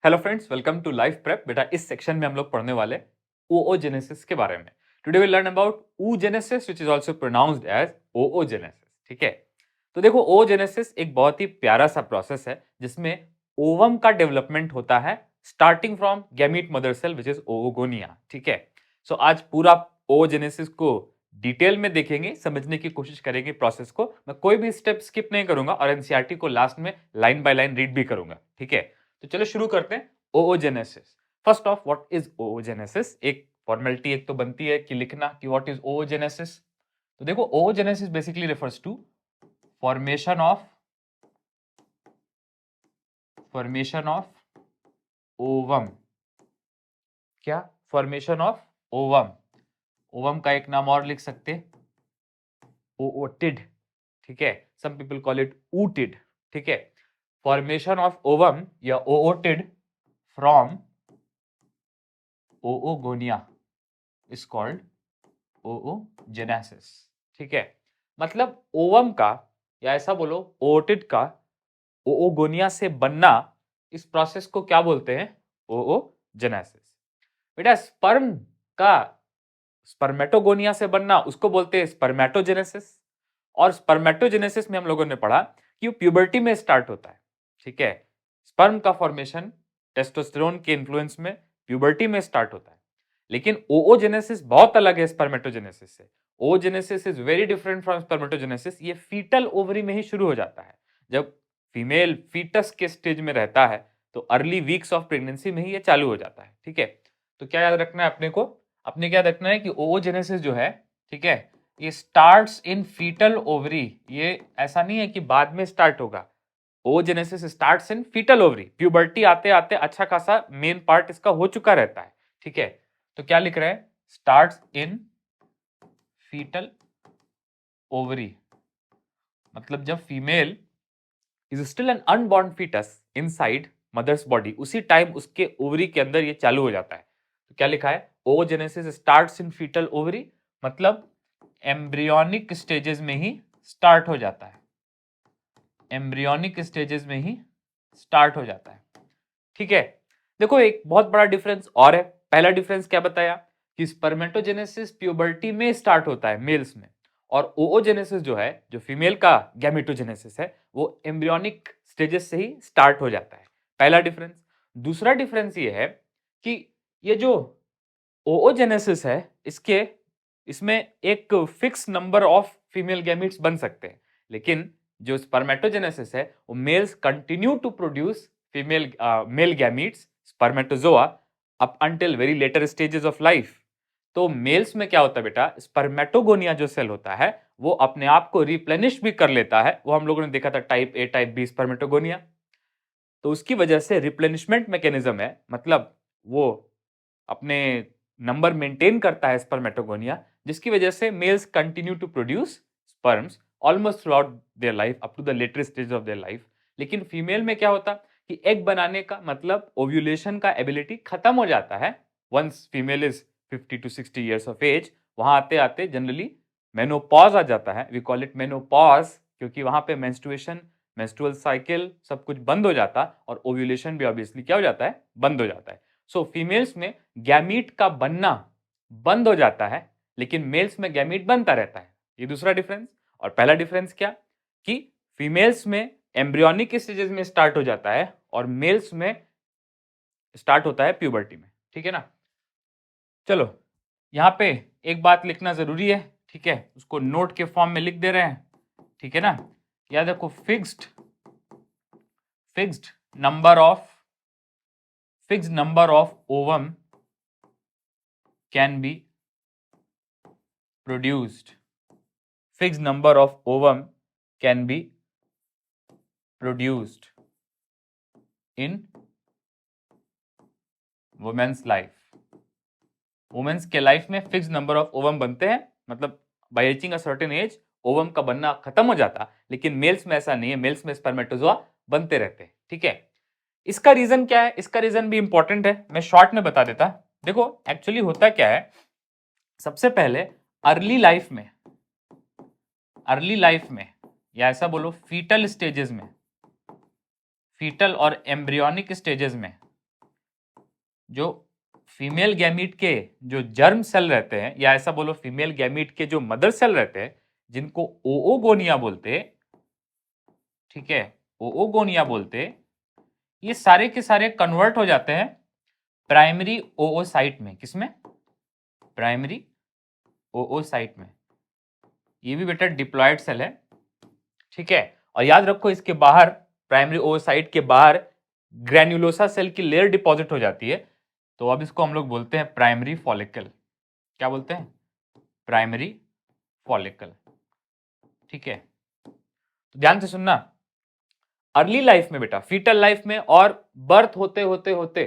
Hello friends, welcome to life prep. बेटा, इस section में हम लोग पढ़ने वाले ओओजेनेसिस के बारे में। Today we learn about oogenesis which is also pronounced as oogenesis. ठीक है, तो देखो, oogenesis एक बहुत ही प्यारा सा प्रोसेस है जिसमें ओवम का डेवलपमेंट होता है starting from gamete mother cell which is oogonia. ठीक है, सो आज पूरा oogenesis को डिटेल में देखेंगे, समझने की कोशिश करेंगे प्रोसेस को। मैं कोई भी स्टेप स्किप नहीं करूंगा और एनसीईआरटी को लास्ट में लाइन बाय लाइन रीड भी करूंगा। ठीक है, तो चलो शुरू करते हैं। oogenesis, first of what is oogenesis? एक फॉर्मेलिटी एक तो बनती है कि लिखना कि व्हाट इज oogenesis। तो देखो, oogenesis basically refers to formation of ovum. क्या? Formation of ovum. ओवम का एक नाम और लिख सकते, ooted। ठीक है, some people call it ooted। ठीक है, फॉर्मेशन ऑफ ओवम या ooted from oogonia is called oogenesis। ठीक है, मतलब ओवम का या ऐसा बोलो ooted का oogonia से बनना, इस प्रोसेस को क्या बोलते हैं? oogenesis। बेटा, स्पर्म का स्पर्मेटोगोनिया से बनना उसको बोलते हैं स्पर्मेटोजेनेसिस। और स्पर्मेटोजेनेसिस में हम लोगों ने पढ़ा कि वो प्यूबर्टी में स्टार्ट होता है। ठीक है, स्पर्म का फॉर्मेशन टेस्टोस्टेरोन के इन्फ्लुएंस में प्यूबर्टी में स्टार्ट होता है। लेकिन oogenesis बहुत अलग है स्पर्मेटोजेनेसिस से। oogenesis is very different from spermatogenesis. ये फीटल ओवरी में ही शुरू हो जाता है। जब फीमेल फीटस के स्टेज में रहता है तो अर्ली वीक्स ऑफ प्रेगनेंसी में ही ये चालू हो जाता है। ठीक है, तो क्या याद रखना है अपने को? अपने क्या रखना है कि oogenesis जो है, ठीक है, ये स्टार्ट्स इन फीटल ओवरी। ये ऐसा नहीं है कि बाद में स्टार्ट होगा। oogenesis starts in fetal ovary. Puberty आते आते अच्छा खासा मेन पार्ट इसका हो चुका रहता है। ठीक है, तो क्या लिख रहे हैं? Starts in fetal ovary. मतलब जब female is still an unborn fetus inside mother's body, उसी टाइम उसके ओवरी के अंदर ये चालू हो जाता है। तो क्या लिखा है? oogenesis starts in fetal ovary, मतलब एम्ब्रियोनिक स्टेजेस में ही स्टार्ट हो जाता है। एम्ब्रियोनिक स्टेजेस में ही स्टार्ट हो जाता है। ठीक है, देखो एक बहुत बड़ा डिफरेंस और है। पहला डिफरेंस क्या बताया कि स्पर्मेटोजेनेसिस प्यूबर्टी में स्टार्ट होता है मेल्स में, और oogenesis जो है, जो फीमेल का गैमेटोजेनेसिस है, वो एम्ब्रियोनिक स्टेजेस से ही स्टार्ट हो जाता है। पहला डिफरेंस। दूसरा डिफरेंस ये है कि ये जो oogenesis है, इसमें एक fix number of female gametes बन सकते हैं। लेकिन जो स्पर्मेटोजेनेसिस है, वो males continue to produce female male gametes, spermatozoa, up until very later stages of life. तो मेल्स में क्या होता है बेटा? स्पर्मेटोगोनिया जो सेल होता है, वो अपने आप को रिप्लेनिश भी कर लेता है। वो हम लोगों ने देखा था type A type B spermatogonia. तो उसकी वजह से रिप्लेनिशमेंट मैकेनिज्म है, मतलब वो अपने नंबर मेंटेन करता है स्पर्मेटोगोनिया, जिसकी वजह से males continue to produce sperms almost throughout their life, up to the later stage of their life. लेकिन फीमेल में क्या होता कि एग बनाने का, मतलब ओव्यूलेशन का एबिलिटी खत्म हो जाता है once female is 50 to 60 years of age. वहां आते आते जनरली मेनोपॉज आ जाता है। वी कॉल इट मेनोपॉज, क्योंकि वहां पे मेंस्ट्रुएशन, मेंस्ट्रुअल साइकिल सब कुछ बंद हो जाता है और ओव्यूलेशन भी ऑब्वियसली क्या हो जाता है? बंद हो जाता है। सो फीमेल्स में गैमीट का बनना बंद हो जाता है, लेकिन मेल्स में गैमीट बनता रहता है। ये दूसरा डिफरेंस। और पहला डिफरेंस क्या कि फीमेल्स में एम्ब्रियोनिक स्टेजेस में स्टार्ट हो जाता है और मेल्स में स्टार्ट होता है प्यूबर्टी में। ठीक है ना? चलो, यहां पे एक बात लिखना जरूरी है। ठीक है, उसको नोट के फॉर्म में लिख दे रहे हैं। ठीक है ना? याद रखो, fixed number of ovum can be produced. Fixed number of ovum can be produced in women's life. Women's के लाइफ में फिक्स नंबर ऑफ ओवम बनते हैं, मतलब by reaching a certain age ovum का बनना खत्म हो जाता। लेकिन मेल्स में ऐसा नहीं है, मेल्स में स्पर्मेटोजोआ बनते रहते हैं। ठीक है, इसका रीजन क्या है? इसका रीजन भी इंपॉर्टेंट है, मैं शॉर्ट में बता देता। देखो एक्चुअली होता क्या है, सबसे पहले अर्ली लाइफ में या ऐसा बोलो फीटल और एम्ब्रियोनिक स्टेजेस में जो फीमेल गैमीट के जो जर्म सेल रहते हैं, या ऐसा बोलो फीमेल गैमीट के जो मदर सेल रहते हैं, जिनको ओओगोनिया बोलते, ठीक है, ओओगोनिया बोलते, ये सारे के सारे कन्वर्ट हो जाते हैं प्राइमरी ओओसाइट में। किसमें? प्राइमरी ओओसाइट में। ये भी बेटा डिप्लॉयड सेल है, ठीक है। और याद रखो इसके बाहर, प्राइमरी ओओसाइट के बाहर ग्रेन्युलोसा सेल की लेयर डिपॉजिट हो जाती है, तो अब इसको हम लोग बोलते हैं प्राइमरी फॉलिकल। क्या बोलते हैं? प्राइमरी फॉलिकल, ठीक है। तो ध्यान से सुनना, अर्ली लाइफ में बेटा, फीटल लाइफ में और बर्थ होते होते होते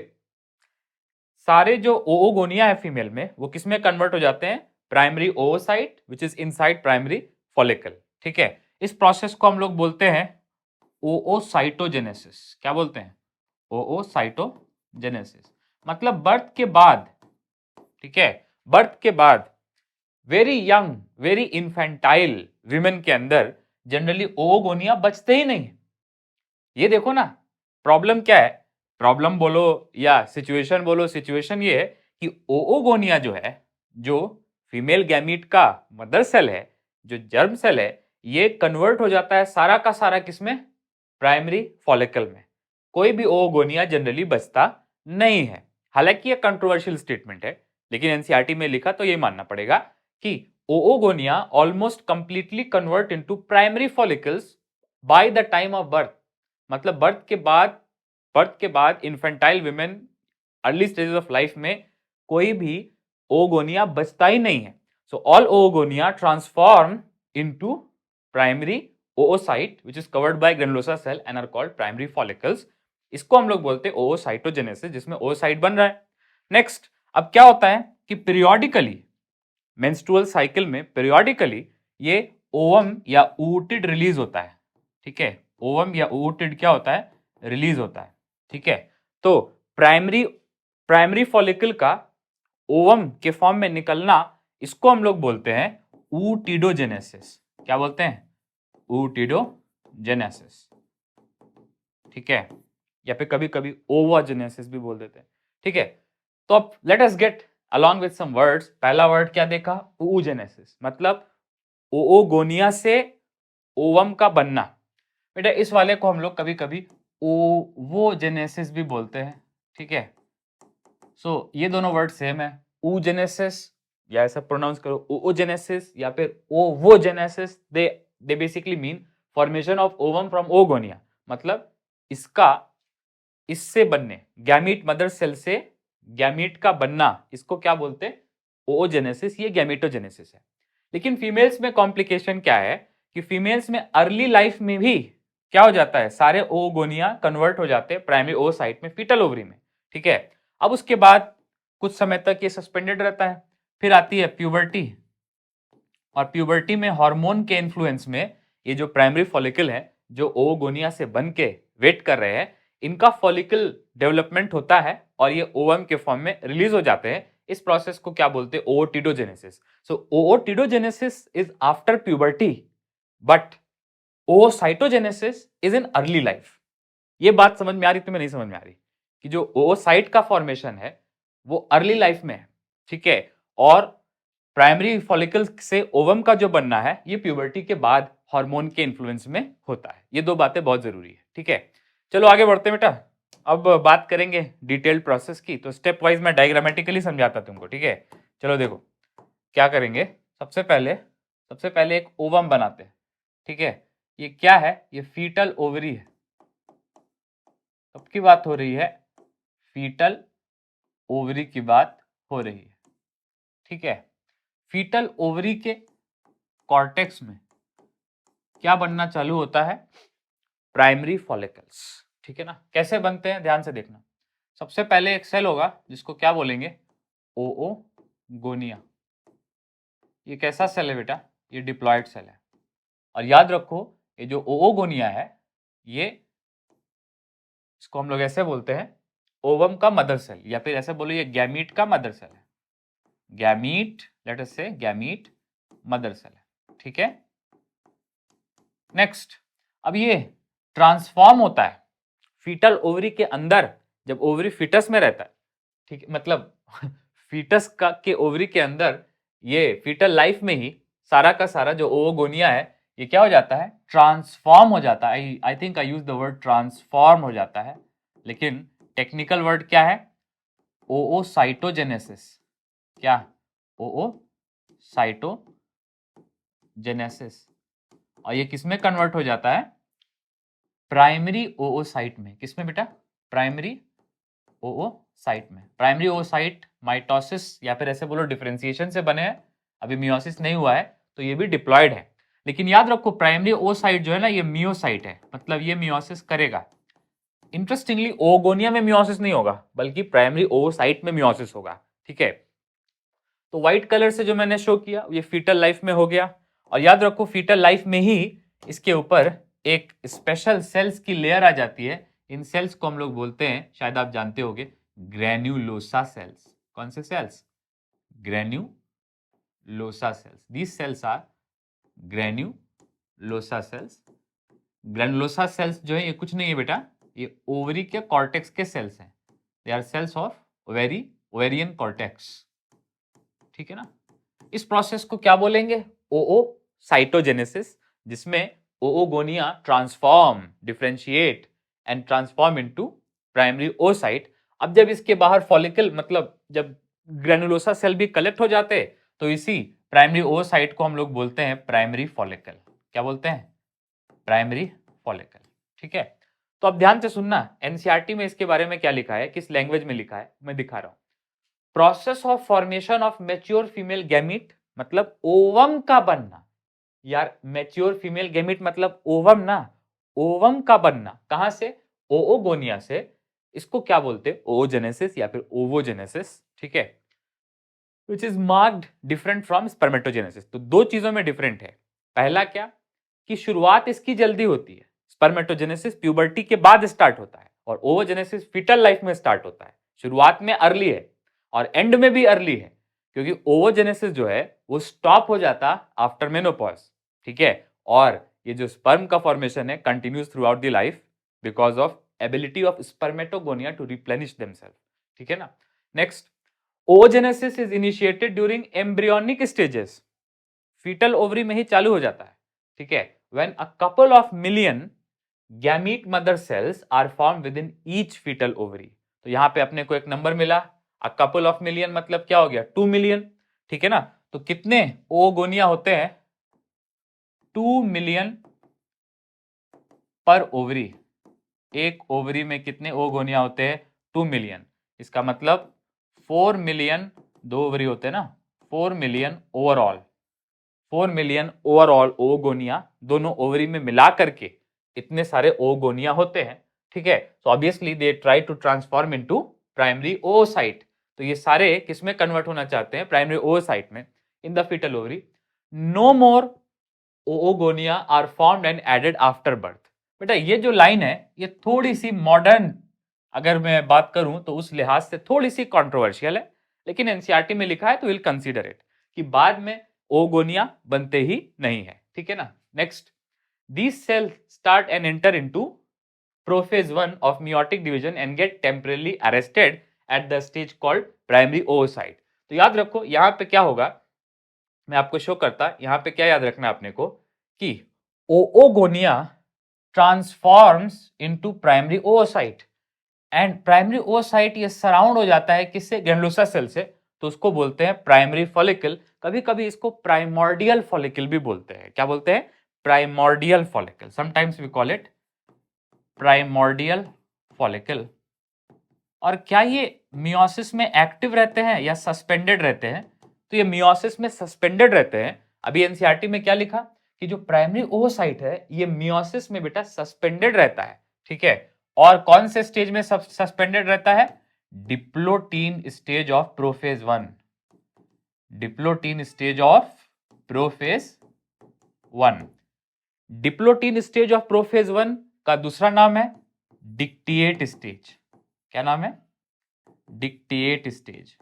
सारे जो ओओगोनिया है फीमेल में, वो किस में कन्वर्ट हो जाते हैं? Primary oocyte which is inside primary follicle, ठीक है। इस प्रोसेस को हम लोग बोलते हैं ओओसाइटोजेनेसिस। क्या बोलते हैं? ओओसाइटोजेनेसिस। मतलब बर्थ के बाद, ठीक है, बर्थ के बाद very young, very infantile women के अंदर जनरली ओओगोनिया बचते ही नहीं। ये देखो ना, प्रॉब्लम क्या है? प्रॉब्लम बोलो या सिचुएशन बोलो, सिचुएशन ये है कि ओओगोनिया जो है, जो फीमेल गैमीट का मदर सेल है, जो जर्म सेल है, ये कन्वर्ट हो जाता है सारा का सारा किसमें? प्राइमरी फॉलिकल में। कोई भी ओओगोनिया जनरली बचता नहीं है। हालांकि ये कंट्रोवर्शियल स्टेटमेंट है, लेकिन एनसीईआरटी में लिखा तो ये मानना पड़ेगा कि oogonia almost completely convert into primary follicles by the time of birth. मतलब बर्थ के बाद infantile women early stages of life में कोई भी ओगोनिया बचता ही नहीं है। So all oogonia transform into primary oocyte which is covered by granulosa cell and are called primary follicles। इसको हम लोग बोलते हैं oocytogenesis, जिसमें oocyte बन रहा है। नेक्स्ट, अब क्या होता है कि पीरियोडिकली मेंस्ट्रुअल साइकिल में पीरियोडिकली ये ओवम या oocyte रिलीज होता है, ठीक है। ओवम या oocyte क्या होता है? रिलीज होता है, ठीक है। तो प्राइमरी फॉलिकल का ओवम के फॉर्म में निकलना, इसको हम लोग बोलते हैं ootidogenesis। क्या बोलते हैं? ootidogenesis, ठीक है। या फिर कभी कभी ओवाजेनेसिस भी बोल देते हैं, ठीक है। तो अब let us get along with some words. पहला वर्ड क्या देखा? oogenesis, मतलब ओओगोनिया से ओवम का बनना। बेटा इस वाले को हम लोग कभी कभी ओवोजेनेसिस भी बोलते हैं, ठीक है। सो ये दोनों वर्ड सेम है, oogenesis, या ऐसा प्रोनाउंस करो oogenesis या फिर ovogenesis. They basically mean formation of ovum from oogonia. मतलब इसका इससे बनने, गैमीट मदर सेल से गैमीट का बनना, इसको क्या बोलते हैं? oogenesis। ये गैमेटोजेनेसिस है। लेकिन फीमेल्स में कॉम्प्लिकेशन क्या है कि फीमेल्स में अर्ली लाइफ में भी क्या हो जाता है? सारे ओगोनिया कन्वर्ट हो जाते हैं प्राइमरी oocyte में, फीटल ओवरी में, ठीक है। अब उसके बाद कुछ समय तक ये सस्पेंडेड रहता है, फिर आती है प्यूबर्टी, और प्यूबर्टी में हार्मोन के इन्फ्लुएंस में ये जो प्राइमरी फॉलिकल है, जो ओगोनिया से बन के वेट कर रहे हैं, इनका फॉलिकल डेवलपमेंट होता है और ये ओवम के फॉर्म में रिलीज हो जाते हैं। इस प्रोसेस को क्या बोलते हैं? ootidogenesis। So ootidogenesis is after puberty, but oocytogenesis is in early life. ये बात समझ में आ रही? तुम्हें नहीं समझ में आ रही कि जो oocyte का फॉर्मेशन है वो अर्ली लाइफ में है, ठीक है, और प्राइमरी फॉलिकल से ओवम का जो बनना है ये प्यूबर्टी के बाद हार्मोन के इन्फ्लुएंस में होता है। ये दो बातें बहुत जरूरी है, ठीक है। चलो आगे बढ़ते हैं बेटा। अब बात करेंगे डिटेल्ड प्रोसेस की, तो स्टेप वाइज मैं डायग्रामेटिकली समझाता तुमको, ठीक है। चलो देखो क्या करेंगे। सबसे पहले एक ओवम बनाते हैं, ठीक है। ये क्या है? ये फीटल ओवरी है। अब की बात हो रही है, फीटल ओवरी की बात हो रही है, ठीक है। फीटल ओवरी के कॉर्टेक्स में क्या बनना चालू होता है? प्राइमरी फॉलिकल्स, ठीक है ना। कैसे बनते हैं ध्यान से देखना। सबसे पहले एक सेल होगा जिसको क्या बोलेंगे? ओओगोनिया। ये कैसा सेल है बेटा? ये डिप्लॉयड सेल है। और याद रखो ये जो ओओगोनिया है, ये इसको हम लोग ऐसे बोलते हैं ओवम का मदर सेल, या फिर ऐसे बोलो ये गैमीट का मदर सेल है। गैमीट, लेट अस से गैमीट मदर सेल है, ठीक है। नेक्स्ट, अब ये ट्रांसफॉर्म होता है फीटल ओवरी के अंदर। जब ओवरी फिटस में रहता है, ठीक है, मतलब फीटस का के ओवरी के अंदर ये फीटल लाइफ में ही सारा का सारा जो ओवोगोनिया है ये क्या हो जाता है, ट्रांसफॉर्म हो जाता है। I think I use the word transform हो जाता है, लेकिन टेक्निकल वर्ड क्या है, ओओसाइटोजेनेसिस। क्या, ओओसाइटोजेनेसिस। और ये किसमें कन्वर्ट हो जाता है, प्राइमरी ओओसाइट में। किसमें बेटा, प्राइमरी ओओसाइट में। प्राइमरी ओओसाइट माइटोसिस या फिर ऐसे बोलो डिफरेंशिएशन से बने हैं, अभी मियोसिस नहीं हुआ है, तो ये भी डिप्लॉयड है। लेकिन याद रखो प्राइमरी ओसाइट जो है ना ये मियोसाइट है, मतलब ये मियोसिस करेगा। इंटरेस्टिंगली ओगोनिया में मियोसिस नहीं होगा, बल्कि प्राइमरी ओसाइट में मियोसिस होगा। ठीक है, तो व्हाइट कलर से जो मैंने शो किया ये फीटल लाइफ में हो गया। और याद रखो फीटल लाइफ में ही इसके ऊपर एक स्पेशल सेल्स की लेयर आ जाती है। इन सेल्स को हम लोग बोलते हैं, शायद आप जानते होंगे, ग्रेन्युलोसा सेल्स। कौन से cells, granulosa cells. These cells are granulosa cells. Granulosa cells जो है ये कुछ नहीं है बेटा, ये ओवरी के कॉर्टेक्स के सेल्स हैं। They are cells of ovarian cortex. ठीक है ना। इस प्रोसेस को क्या बोलेंगे, ओओसाइटोजेनेसिस, जिसमें oogonia transform, differentiate and transform into primary oocyte. अब जब इसके बाहर फॉलिकल, मतलब जब ग्रेनुलोसा सेल भी कलेक्ट हो जाते तो इसी प्राइमरी ओसाइट को हम लोग बोलते हैं प्राइमरी फॉलिकल। क्या बोलते हैं, प्राइमरी फॉलिकल। ठीक है, तो अब ध्यान से सुनना, एनसीईआरटी में इसके बारे में क्या लिखा है, किस लैंग्वेज में लिखा है, मैं दिखा रहा हूं। Process of formation of mature female gamete, मतलब ओवम का बनना। यार मैच्योर फीमेल गैमीट मतलब ओवम ना, ओवम का बनना कहां से, ओओगोनिया से। इसको क्या बोलते हैं, ओजेनेसिस या फिर ओवोजेनेसिस। ठीक है, which is marked different from spermatogenesis. तो दो चीजों में डिफरेंट है। पहला क्या, कि शुरुआत इसकी जल्दी होती है। स्पर्मेटोजेनेसिस प्यूबर्टी के बाद स्टार्ट होता है और ओवोजेनेसिस फीटल लाइफ में स्टार्ट होता है। शुरुआत में अर्ली है और एंड में भी अर्ली है, क्योंकि ओवोजेनेसिस जो है वो स्टॉप हो जाता आफ्टर मेनोपॉज। ठीक है, और ये जो स्पर्म का फॉर्मेशन है continues throughout the life because of ability of spermatogonia to replenish themselves. ठीक है ना। Next, ovogenesis is initiated during embryonic stages, foetal ovary में ही चालू हो जाता है। ठीक है, when a couple of million gamete mother cells are formed within each fetal ovary। तो यहां पे अपने को एक नंबर मिला, a couple of million मतलब क्या हो गया, 2 मिलियन। ठीक है ना, तो कितने ओगोनिया होते हैं, 2 मिलियन पर ओवरी। एक ओवरी में कितने ओगोनिया होते हैं, 2 मिलियन। इसका मतलब 4 मिलियन, दो ओवरी होते हैं ना, 4 million overall, 4 million overall oogonia दोनों ओवरी में मिला करके इतने सारे ओगोनिया होते हैं। ठीक है, so obviously they try to transform into primary oocyte. तो ये सारे किसमें कन्वर्ट होना चाहते हैं, प्राइमरी ओसाइट में, in the fetal ovary. No more oogonia are formed and added after birth. बेटा ये जो लाइन है ये थोड़ी सी मॉडर्न, अगर मैं बात करूं तो उस लिहाज से थोड़ी सी कंट्रोवर्शियल है, लेकिन एनसीईआरटी में लिखा है तो विल कंसीडर इट, कि बाद में ओगोनिया बनते ही नहीं है। ठीक है ना। Next, these cells start and enter into prophase 1 of meiotic division and get temporarily arrested at the stage called primary oocyte। तो याद रखो यहां पे क्या होगा, मैं आपको शो करता, यहां पे क्या याद रखना आपने को, कि oogonia transforms into primary oocyte and primary oocyte ये सराउंड हो जाता है किससे, ग्रेनुलोसा सेल से, तो उसको बोलते हैं प्राइमरी फॉलिकल। कभी कभी इसको प्राइमोर्डियल फॉलिकल भी बोलते हैं। क्या बोलते हैं, primordial follicle. Sometimes we call it primordial follicle. और क्या ये मियोसिस में एक्टिव रहते हैं या सस्पेंडेड रहते हैं, तो ये मियोसिस में सस्पेंडेड रहते हैं। अभी एनसीईआरटी में क्या लिखा, कि जो प्राइमरी oocyte है ये मियोसिस में बेटा सस्पेंडेड रहता है। ठीक है, और कौन से स्टेज में सस्पेंडेड रहता है, diplotene stage of prophase 1। Diplotene stage of prophase 1। Diplotene stage of prophase 1 का दूसरा नाम है डिक्टिएट स्टेज। क्या नाम है, डिक्टिएट स्टेज।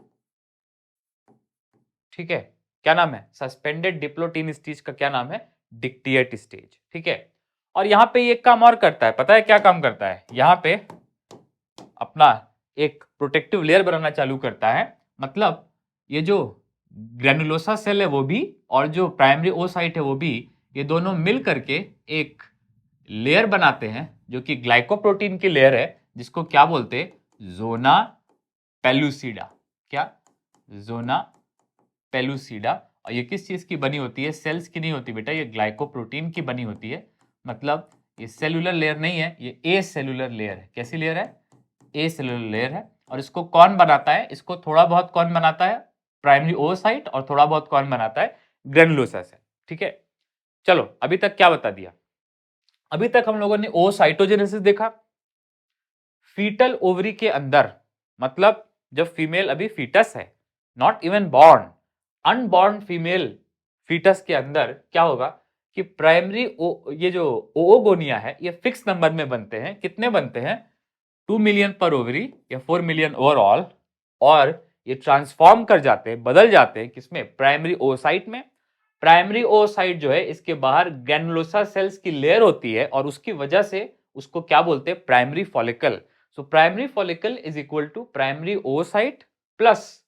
ठीक है, क्या नाम है, सस्पेंडेड डिप्लोटीन स्टेज का क्या नाम है, डिक्टिएट स्टेज। ठीक है, और यहां पे ये काम और करता है, पता है क्या काम करता है, यहां पे अपना एक प्रोटेक्टिव लेयर बनाना चालू करता है। मतलब ये जो ग्रेनुलोसा सेल है वो भी और जो प्राइमरी ओसाइट है वो भी, ये दोनों मिल करके एक लेयर बनाते हैं जो कि ग्लाइकोप्रोटीन की लेयर है, जिसको क्या बोलते हैं, जोना पेलुसिडा। क्या? Zona pellucida. और ये किस चीज की बनी होती है? सेल्स की नहीं होती बेटा, ये ग्लाइकोप्रोटीन की बनी होती है। मतलब ये सेलुलर लेयर नहीं है, ये ए सेलुलर लेयर है। कैसी लेयर है? ए सेलुलर लेयर है। और इसको कौन बनाता है? इसको थोड़ा बहुत कौन बनाता है? प्राइमरी ओसाइट, और थोड़ा बहुत कौन बनाता है? Granulosa cell. ठीक है, चलो अभी तक क्या बता दिया? अभी तक हम लोगों ने ओसाइटोजेनेसिस देखा। फीटल ओवरी के अंदर, मतलब जब फीमेल अभी फीटस है, not even born, unborn female fetus के अंदर क्या होगा कि प्राइमरी ये जो ओओगोनिया है ये फिक्स नंबर में बनते हैं। कितने बनते हैं? 2 मिलियन पर ओवरी या 4 मिलियन ओवरऑल। और ये ट्रांसफॉर्म कर जाते हैं, बदल जाते हैं किसमें? प्राइमरी ओसाइट में। प्राइमरी ओसाइट जो है इसके बाहर ग्रेनुलोसा सेल्स की लेयर होती है और उसकी वजह से उसको क्या बोलते हैं? Primary follicle. So primary follicle is equal to primary oocyte plus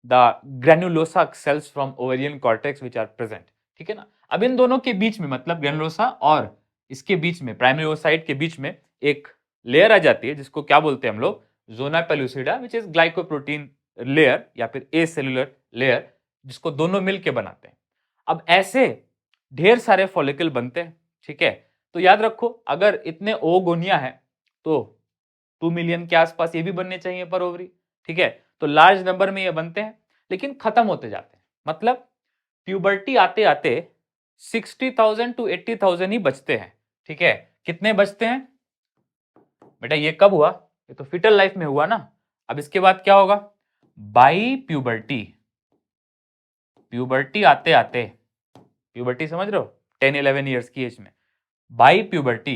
the granulosa cells from ovarian cortex which are present. ठीक है ना? अब इन दोनों के बीच में, मतलब ग्रेनुलोसा और इसके बीच में, प्राइमरी ओसाइट के बीच में एक लेयर आ जाती है जिसको क्या बोलते हैं हम लोग? Zona pellucida, which is glycoprotein layer या फिर ए सेलुलर लेयर, जिसको दोनों मिलके बनाते हैं। अब ऐसे ढेर सारे फॉलिकल बनते हैं। ठीक है, तो याद रखो अगर इतने ओगोनिया है तो 2 मिलियन के आसपास ये भी बनने चाहिए पर ओवरी। ठीक है, तो लार्ज नंबर में ये बनते हैं लेकिन खत्म होते जाते हैं। मतलब प्यूबर्टी आते आते 60,000 to 80,000 ही बचते हैं। ठीक है, कितने बचते हैं बेटा? ये कब हुआ? ये तो फिटल लाइफ में हुआ ना। अब इसके बाद क्या होगा? बाई प्यूबर्टी, प्यूबर्टी आते आते, प्यूबर्टी समझ रहे हो, 10-11 ईयर्स की एज में, बाई प्यूबर्टी,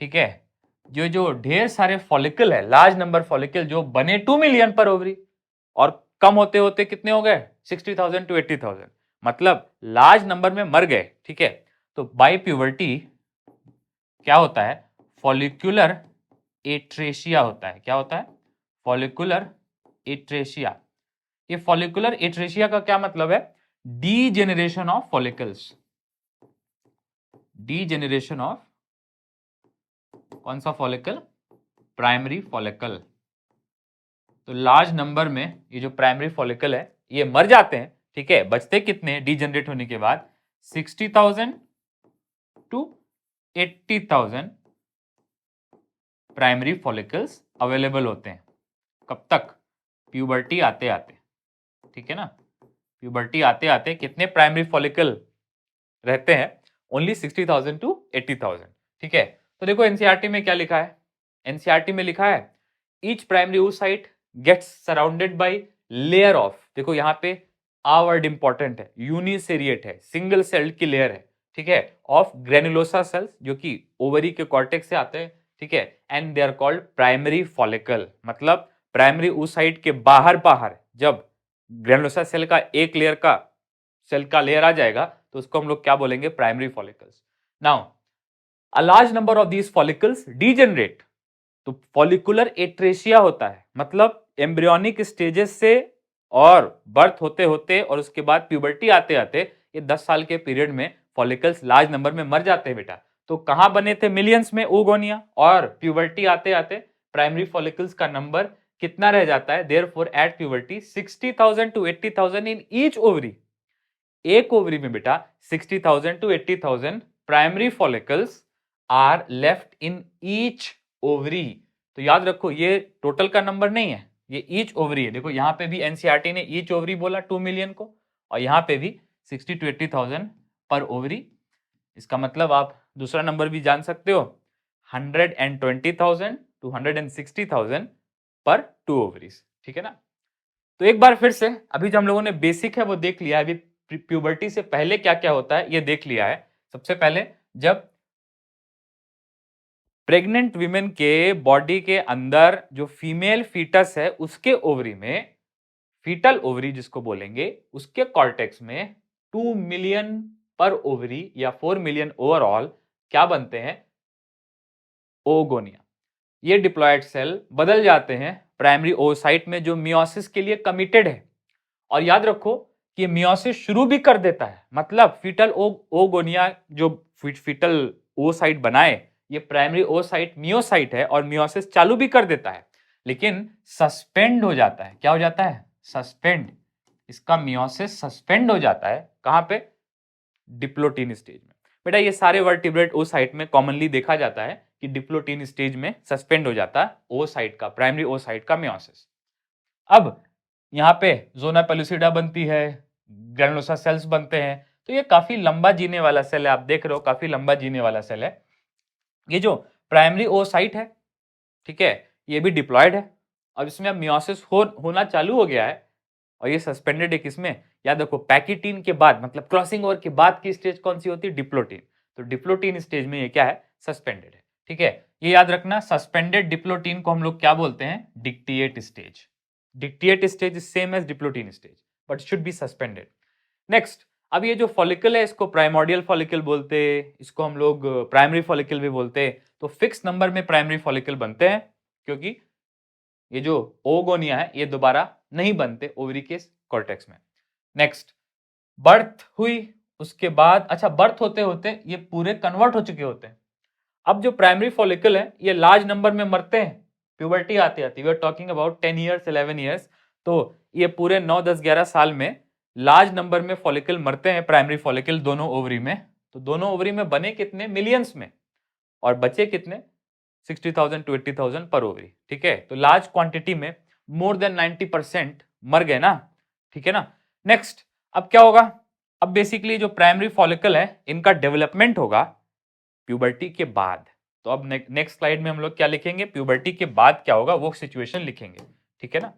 ठीक है, जो ढेर सारे फॉलिकल है, लार्ज नंबर फॉलिकल जो बने 2 मिलियन पर ओवरी, और कम होते होते कितने हो गए? 60,000 to 80,000, मतलब लार्ज नंबर में मर गए। ठीक है, तो बाई प्यूबर्टी क्या होता है? फॉलिकुलर एट्रेशिया होता है। क्या होता है? फॉलिकुलर एट्रेशिया। ये फॉलिकुलर एट्रेशिया का क्या मतलब है? Degeneration of follicles, degeneration of कौन सा फॉलिकल? Primary follicle. तो लार्ज नंबर में ये जो प्राइमरी फॉलिकल है ये मर जाते हैं। ठीक है, बचते कितने डीजनरेट होने के बाद? 60,000 to 80,000 प्राइमरी फॉलिकल्स अवेलेबल होते हैं। कब तक? प्यूबर्टी आते आते। ठीक है ना, प्यूबर्टी आते आते कितने प्राइमरी फॉलिकल रहते हैं? Only 60,000 to 80,000। ठीक है, तो देखो एनसीईआरटी में क्या लिखा है? एनसीईआरटी में लिखा है each primary oocyte gets surrounded by layer of, देखो यहां पे आ वर्ड इंपॉर्टेंट है, यूनिसेरिएट है, सिंगल सेल्ड की लेयर है। ठीक है, ऑफ ग्रेनुलोसा सेल्स जो कि ओवरी के कॉर्टेक्स से आते हैं। ठीक है, and they are called primary follicle. मतलब प्राइमरी oocyte के बाहर बाहर जब ग्रेनुलोसा सेल का एक लेयर का सेल का लेयर आ जाएगा तो उसको हम लोग क्या बोलेंगे? Primary follicles. Now a large number of these follicles degenerate, तो फॉलिकुलर एट्रेशिया होता है, मतलब एम्ब्रियोनिक स्टेजेस से और बर्थ होते होते और उसके बाद प्यूबर्टी आते आते ये 10 साल के पीरियड में फॉलिकल्स लार्ज नंबर में मर जाते हैं बेटा। तो कहां बने थे? मिलियंस में oogonia, और प्यूबर्टी आते आते प्राइमरी फॉलिकल्स का नंबर कितना रह जाता है? Therefore at puberty 60,000 to 80,000 in each ovary. एक ओवरी में बेटा 60,000 to 80,000 primary follicles are left in each ovary. तो याद रखो ये टोटल का नंबर नहीं है, ये ईच ओवरी है। देखो यहां पे भी एनसीईआरटी ने ईच ओवरी बोला 2 मिलियन को, और यहां पे भी 60 to 80,000 पर ओवरी। इसका मतलब आप दूसरा नंबर भी जान सकते हो, 120,000 to 160,000 पर 2 ओवरीज। ठीक है ना? तो एक बार फिर से अभी जो हम लोगों ने बेसिक है वो देख लिया है, अभी प्यूबर्टी से पहले क्या क्या होता है ये देख लिया है। सबसे पहले जब प्रेग्नेंट वीमेन के बॉडी के अंदर जो फीमेल फीटस है उसके ओवरी में, फीटल ओवरी जिसको बोलेंगे, उसके कॉर्टेक्स में 2 मिलियन पर ओवरी या 4 मिलियन ओवरऑल क्या बनते हैं? ओगोनिया। ये डिप्लॉयड सेल बदल जाते हैं प्राइमरी ओसाइट में जो मियोसिस के लिए कमिटेड है। और याद रखो कि मियोसिस शुरू भी कर देता है, मतलब फीटल ओगोनिया जो फीटल ओसाइट बनाए, ये प्राइमरी ओसाइट मियोसाइट है और मियोसिस चालू भी कर देता है, लेकिन सस्पेंड हो जाता है। क्या हो जाता है? सस्पेंड। इसका मियोसिस सस्पेंड हो जाता है कहां पे? डिप्लोटीन स्टेज में। बेटा ये सारे वर्टिब्रेट ओसाइट में कॉमनली देखा जाता है कि डिप्लोटीन स्टेज में सस्पेंड हो जाता है ओसाइट का, प्राइमरी ओसाइट का मियोसिस। अब यहाँ पे जोना पेलुसिडा बनती है, ग्रेनुलोसा सेल्स बनते हैं, तो ये काफी लंबा जीने वाला सेल है। आप देख रहे हो काफी लंबा जीने वाला सेल है। ये जो प्राइमरी ओसाइट है, ठीक है, ये भी डिप्लॉयड है और इसमें अब मियोसिस होना चालू हो गया है और ये सस्पेंडेड है किसमें? याद रखो पैकिटीन के बाद, मतलब क्रॉसिंग ओवर के बाद की स्टेज कौन सी होती है? डिप्लोटीन। तो डिप्लोटीन स्टेज में ये क्या है? सस्पेंडेड है। ठीक है, ये याद रखना, सस्पेंडेड डिप्लोटीन को हम लोग क्या बोलते हैं? Dictyate stage. Dictyate stage is same as diplotene stage but should be suspended. Next, अब ये जो फॉलिकल है इसको प्राइमोर्डियल फॉलिकल बोलते हैं, इसको हम लोग प्राइमरी फॉलिकल भी बोलते हैं। तो फिक्स नंबर में प्राइमरी फॉलिकल बनते हैं क्योंकि ये जो ओगोनिया है ये दोबारा नहीं बनते ओवरी के कॉर्टेक्स में। नेक्स्ट, बर्थ हुई, उसके बाद अच्छा बर्थ होते होते ये पूरे कन्वर्ट हो चुके होते हैं। अब जो प्राइमरी फॉलिकल है ये लार्ज नंबर में मरते हैं प्यूबर्टी आते आती, we are talking about 10 years 11 years. तो ये पूरे 9 10 11 साल में लार्ज नंबर में फॉलिकल मरते हैं, प्राइमरी फॉलिकल दोनों ओवरी में। तो दोनों ओवरी में बने कितने? मिलियंस में, और बचे कितने? 60,000 to 80,000 पर ओवरी। ठीक है, तो लार्ज क्वांटिटी में मोर देन 90% मर गए ना। ठीक है ना। नेक्स्ट, अब क्या होगा? अब बेसिकली जो प्राइमरी फॉलिकल है इनका डेवलपमेंट होगा प्यूबर्टी के बाद। तो अब नेक्स्ट स्लाइड में हम लोग क्या लिखेंगे? प्यूबर्टी के बाद क्या होगा वो सिचुएशन लिखेंगे। ठीक है ना।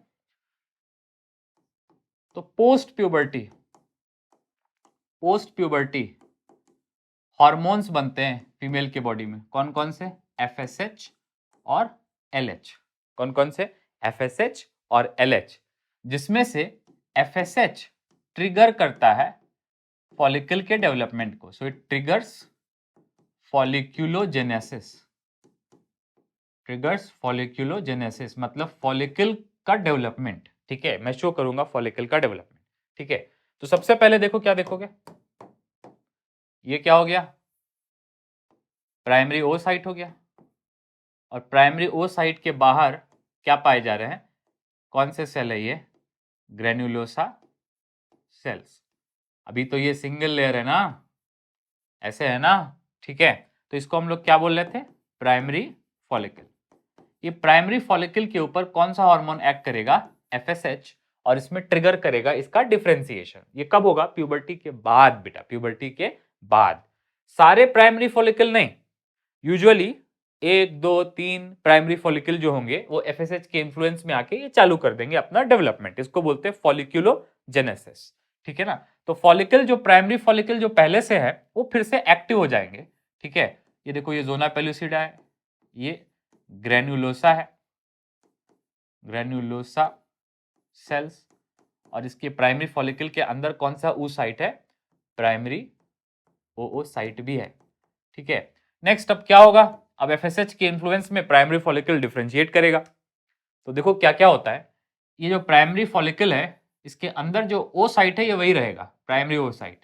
तो पोस्ट प्यूबर्टी हार्मोन्स बनते हैं फीमेल के बॉडी में। कौन कौन से? FSH और LH। कौन कौन से? FSH और LH, जिसमें से FSH ट्रिगर करता है फॉलिकल के डेवलपमेंट को। So it triggers folliculogenesis. मतलब फॉलिकल का डेवलपमेंट। ठीक है, मैं शो करूंगा फॉलिकल का डेवलपमेंट। ठीक है, तो सबसे पहले देखो क्या देखोगे? ये क्या हो गया? प्राइमरी ओसाइट हो गया, और प्राइमरी ओसाइट के बाहर क्या पाए जा रहे हैं? कौन से सेल है ये? Granulosa cells. अभी तो ये सिंगल लेयर है ना, ऐसे है ना। ठीक है, तो इसको हम लोग क्या बोल रहे थे? Primary follicle. ये प्राइमरी फॉलिकल के ऊपर कौन सा हार्मोन एक्ट करेगा? FSH, और इसमें ट्रिगर करेगा इसका डिफरेंशिएशन। ये कब होगा? प्यूबर्टी के बाद बेटा, प्यूबर्टी के बाद। सारे प्राइमरी फॉलिकल नहीं, यूजुअली 1 2 3 प्राइमरी फॉलिकल जो होंगे वो FSH के इन्फ्लुएंस में आके ये चालू कर देंगे अपना डेवलपमेंट। इसको बोलते हैं फॉलिक्यूलोजेनेसिस। ठीक है ना। तो फॉलिकल जो प्राइमरी फॉलिकल जो पहले से है वो फिर से एक्टिव हो जाएंगे। ठीक है, ये देखो ये जोना पेलुसिडा है, ये ग्रेन्युलोसा है, ग्रेन्युलोसा सेल्स, और इसके प्राइमरी फॉलिकल के अंदर कौन सा oocyte है? प्राइमरी oocyte भी है। ठीक है, नेक्स्ट अब क्या होगा? अब FSH के इन्फ्लुएंस में प्राइमरी फॉलिकल डिफरेंशिएट करेगा। तो देखो क्या क्या होता है। ये जो प्राइमरी फॉलिकल है इसके अंदर जो oocyte है ये वही रहेगा, प्राइमरी oocyte,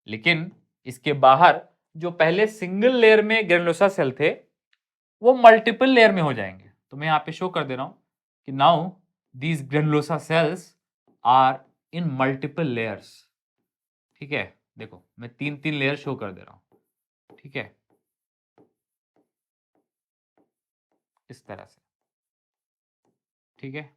लेकिन इसके बाहर जो पहले सिंगल लेयर में ग्रेनुलोसा सेल थे वो मल्टीपल लेयर में हो जाएंगे। तो मैं यहाँ पे शो कर दे रहा हूं कि now these granulosa cells are in multiple layers. ठीक है, देखो मैं 3 लेयर शो कर दे रहा हूं। ठीक है, इस तरह से। ठीक है,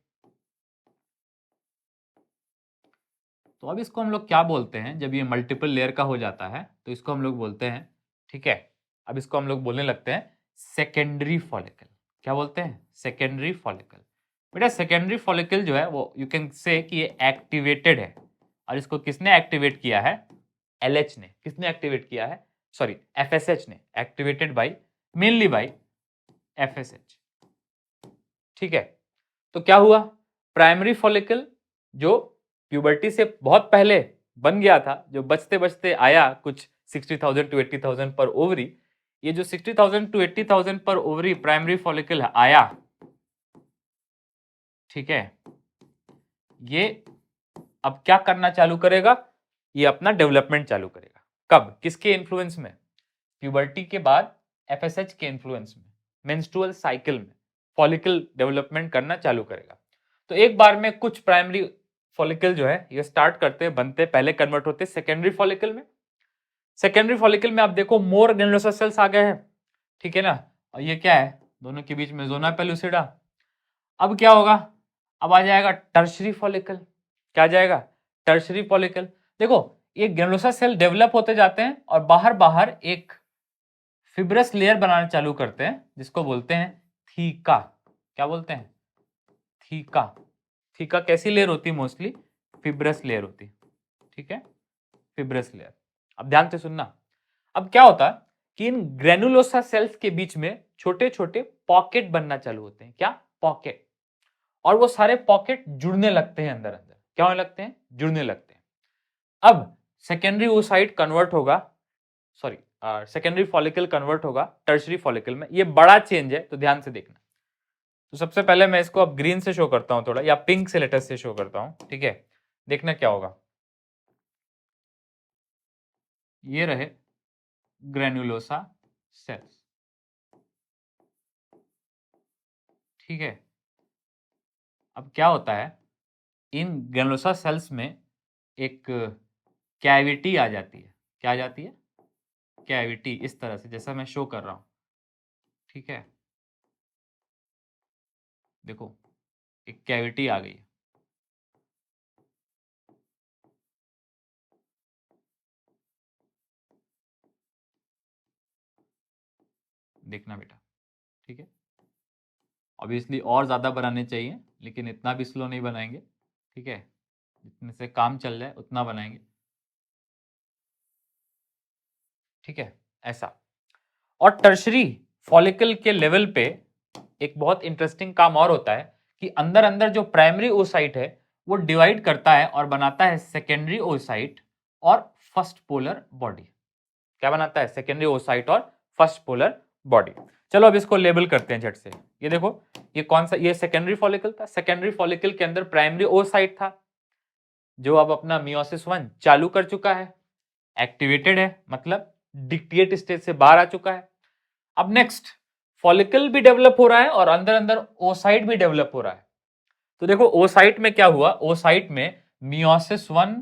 तो अब इसको हम लोग क्या बोलते हैं? जब ये मल्टीपल लेयर का हो जाता है तो इसको हम लोग बोलते हैं, ठीक है, अब इसको हम लोग बोलने लगते हैं सेकेंडरी फॉलिकल। क्या बोलते हैं? Secondary follicle. बेटा सेकेंडरी फॉलिकल जो है वो यू कैन से कि ये एक्टिवेटेड है, और इसको किसने एक्टिवेट किया है? LH ने। किसने एक्टिवेट किया है? सॉरी, FSH ने। Activated by, mainly by FSH। ठीक है, तो क्या हुआ? प्राइमरी फॉलिकल जो प्यूबर्टी से बहुत पहले बन गया था, जो बचते बचते आया कुछ 60,000 to 80,000 पर ओवरी, ये जो 60,000 to 80,000 पर ओवरी प्राइमरी फॉलिकल आया, ठीक है, ये अब क्या करना चालू करेगा, ये अपना डेवलपमेंट चालू करेगा। कब, किसके इन्फ्लुएंस में, प्यूबर्टी के बाद एफएसएच के इन्फ्लुएंस में, मेंस्ट्रुअल साइकिल में फॉलिकल डेवलपमेंट करना चालू करेगा। तो एक बार में कुछ प्राइमरी फॉलिकल जो है ये स्टार्ट करते बनते पहले कन्वर्ट होते सेकेंडरी फॉलिकल में। सेकेंडरी फॉलिकल में आप देखो मोर ग्रैन्युलोसा सेल्स आ गए हैं, ठीक है ना, और ये क्या है, दोनों के बीच में ज़ोना पेलुसिडा। अब क्या होगा, अब आ जाएगा टर्शरी फॉलिकल। क्या आ जाएगा, टर्शरी फॉलिकल। देखो ये ग्रैन्युलोसा सेल डेवलप होते जाते हैं और बाहर बाहर एक फिब्रस लेयर बनाना चालू करते हैं जिसको बोलते हैं थीका। क्या बोलते हैं, थीका। थीका कैसी लेयर होती है, मोस्टली फिब्रस लेयर होती है, ठीक है, फिब्रस लेयर। अब ध्यान से सुनना, अब क्या होता है कि इन ग्रेनुलोसा सेल्स के बीच में छोटे छोटे पॉकेट बनना चालू होते हैं। क्या, पॉकेट। और वो सारे पॉकेट जुड़ने लगते हैं अंदर अंदर। क्या होने लगते हैं, जुड़ने लगते हैं। अब सेकेंडरी ओसाइट कन्वर्ट होगा, सॉरी सेकेंडरी फॉलिकल कन्वर्ट होगा टर्शरी फॉलिकल में। ये बड़ा चेंज है, तो ध्यान से देखना। तो सबसे पहले मैं इसको अब ग्रीन से शो करता हूं थोड़ा, या पिंक से लेटेस्ट से शो करता हूं, ठीक है। देखना क्या होगा, ये रहे ग्रेनुलोसा सेल्स, ठीक है। अब क्या होता है, इन ग्रेनुलोसा सेल्स में एक कैविटी आ जाती है। क्या आ जाती है, कैविटी, इस तरह से जैसा मैं शो कर रहा हूं, ठीक है। देखो एक कैविटी आ गई, देखना बेटा, ठीक है। ऑब्वियसली और ज़्यादा बनाने चाहिए, लेकिन इतना भी स्लो नहीं बनाएंगे, ठीक है। जितने से काम चल जाए उतना बनाएंगे, ठीक है, ऐसा। और टर्शरी फॉलिकल के लेवल पे एक बहुत इंटरेस्टिंग काम और होता है कि अंदर अंदर जो प्राइमरी ओसाइट है वो डिवाइड करता है और बनाता है सेकेंडरी ओसाइट और फर्स्ट पोलर बॉडी। क्या बनाता है, सेकेंडरी ओसाइट और फर्स्ट पोलर बॉडी। चलो अब इसको लेबल करते हैं झट से। ये देखो, ये कौन सा, ये सेकेंडरी फॉलिकल था। सेकेंडरी फॉलिकल के अंदर प्राइमरी ओसाइट था जो अब अपना मियोसिस 1 चालू कर चुका है, एक्टिवेटेड है, मतलब डिक्टिएट स्टेज से बाहर आ चुका है। अब नेक्स्ट फॉलिकल भी डेवलप हो रहा है और अंदर अंदर ओसाइट भी डेवलप हो रहा है। तो देखो ओसाइट में क्या हुआ, ओसाइट में मियोसिस 1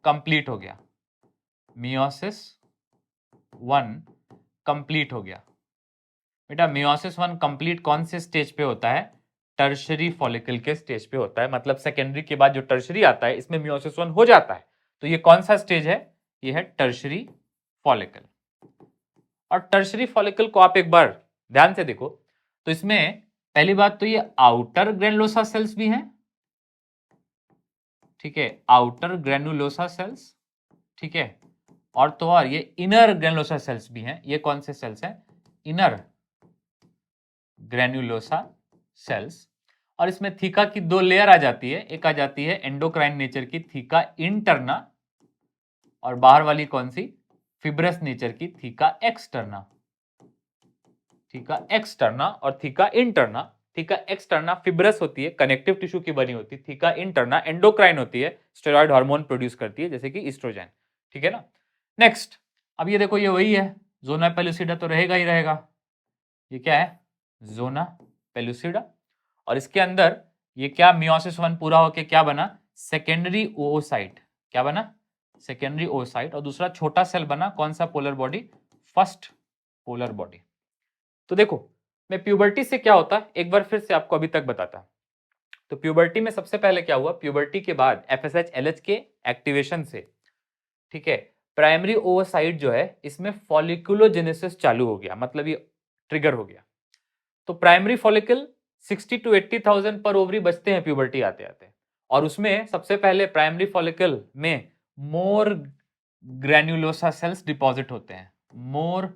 कंप्लीट हो गया, मियोसिस 1 कंप्लीट हो गया। बेटा मियोसिस 1 कंप्लीट कौन से स्टेज पे होता है, टर्शरी फॉलिकल के स्टेज पे होता है। मतलब सेकेंडरी के बाद जो टर्शरी आता है इसमें मियोसिस 1 हो जाता है। तो ये कौन सा स्टेज है, ये है टर्शरी फॉलिकल। और टर्शरी फॉलिकल को आप एक बार ध्यान से देखो तो इसमें पहली बात तो ये आउटर ग्रेनुलोसा सेल्स भी हैं, ठीक है, आउटर ग्रेनुलोसा सेल्स, ठीक है। और तो और ये इनर ग्रेनुलोसा सेल्स भी हैं। ये कौन से सेल्स हैं, इनर ग्रेनुलोसा सेल्स। और इसमें थीका की दो लेयर आ जाती है, एक आ जाती है एंडोक्राइन नेचर की थीका इंटरना, और बाहर वाली कौन सी, फिब्रस नेचर की थीका एक्सटर्ना। थीका एक्सटर्ना और theca interna. Theca externa fibrous होती है, कनेक्टिव टिश्यू की बनी होती है। थीका इंटरना एंडोक्राइन होती है, स्टेरॉइड हार्मोन प्रोड्यूस करती है जैसे कि ईस्ट्रोजन, ठीक है ना। नेक्स्ट, अब ये देखो ये वही है, जोना पेलुसिडा तो रहेगा ही रहेगा। ये क्या है, जोना पेलुसिडा। और इसके अंदर ये क्या, मियोसिस 1 पूरा होके क्या बना, सेकेंडरी ओसाइट। क्या बना, सेकेंडरी ओसाइट। और दूसरा छोटा सेल बना, कौन सा, polar body, first polar body. तो देखो मैं प्यूबर्टी से क्या होता है एक बार फिर से आपको अभी तक बताता। तो प्यूबर्टी में सबसे पहले क्या हुआ, प्यूबर्टी के बाद एफएसएच एलएच के एक्टिवेशन से, ठीक है, प्राइमरी ओवसाइट जो है इसमें फॉलिकुलोजेनेसिस चालू हो गया, मतलब ये ट्रिगर हो गया। तो प्राइमरी फॉलिकल 60 to 80,000 पर ओवरी बचते हैं प्यूबर्टी आते आते, और उसमें सबसे पहले प्राइमरी फॉलिकल में मोर ग्रैन्युलोसा सेल्स डिपॉजिट होते हैं, मोर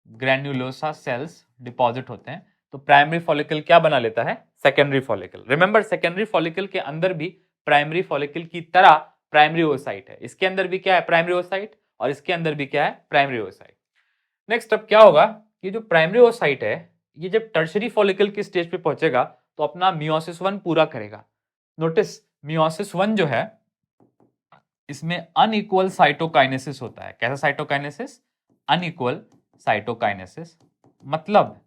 ग्रैन्युलोसा सेल्स डिपॉजिट होते हैं। तो प्राइमरी फॉलिकल क्या बना लेता है, secondary follicle. Remember secondary follicle के अंदर भी प्राइमरी फॉलिकल की तरह प्राइमरी ओसाइट है, इसके अंदर भी क्या है, प्राइमरी ओसाइट, और इसके अंदर भी क्या है, प्राइमरी ओसाइट। नेक्स्ट अब क्या होगा, ये जो प्राइमरी ओसाइट है ये जब टर्शरी फॉलिकल की स्टेज पे पहुंचेगा तो अपना मियोसिस 1 पूरा करेगा। नोटिस मियोसिस 1 जो है इसमें अनइक्वल साइटोकाइनेसिस होता है। कैसा साइटोकाइनेसिस? Unequal cytokinesis. मतलब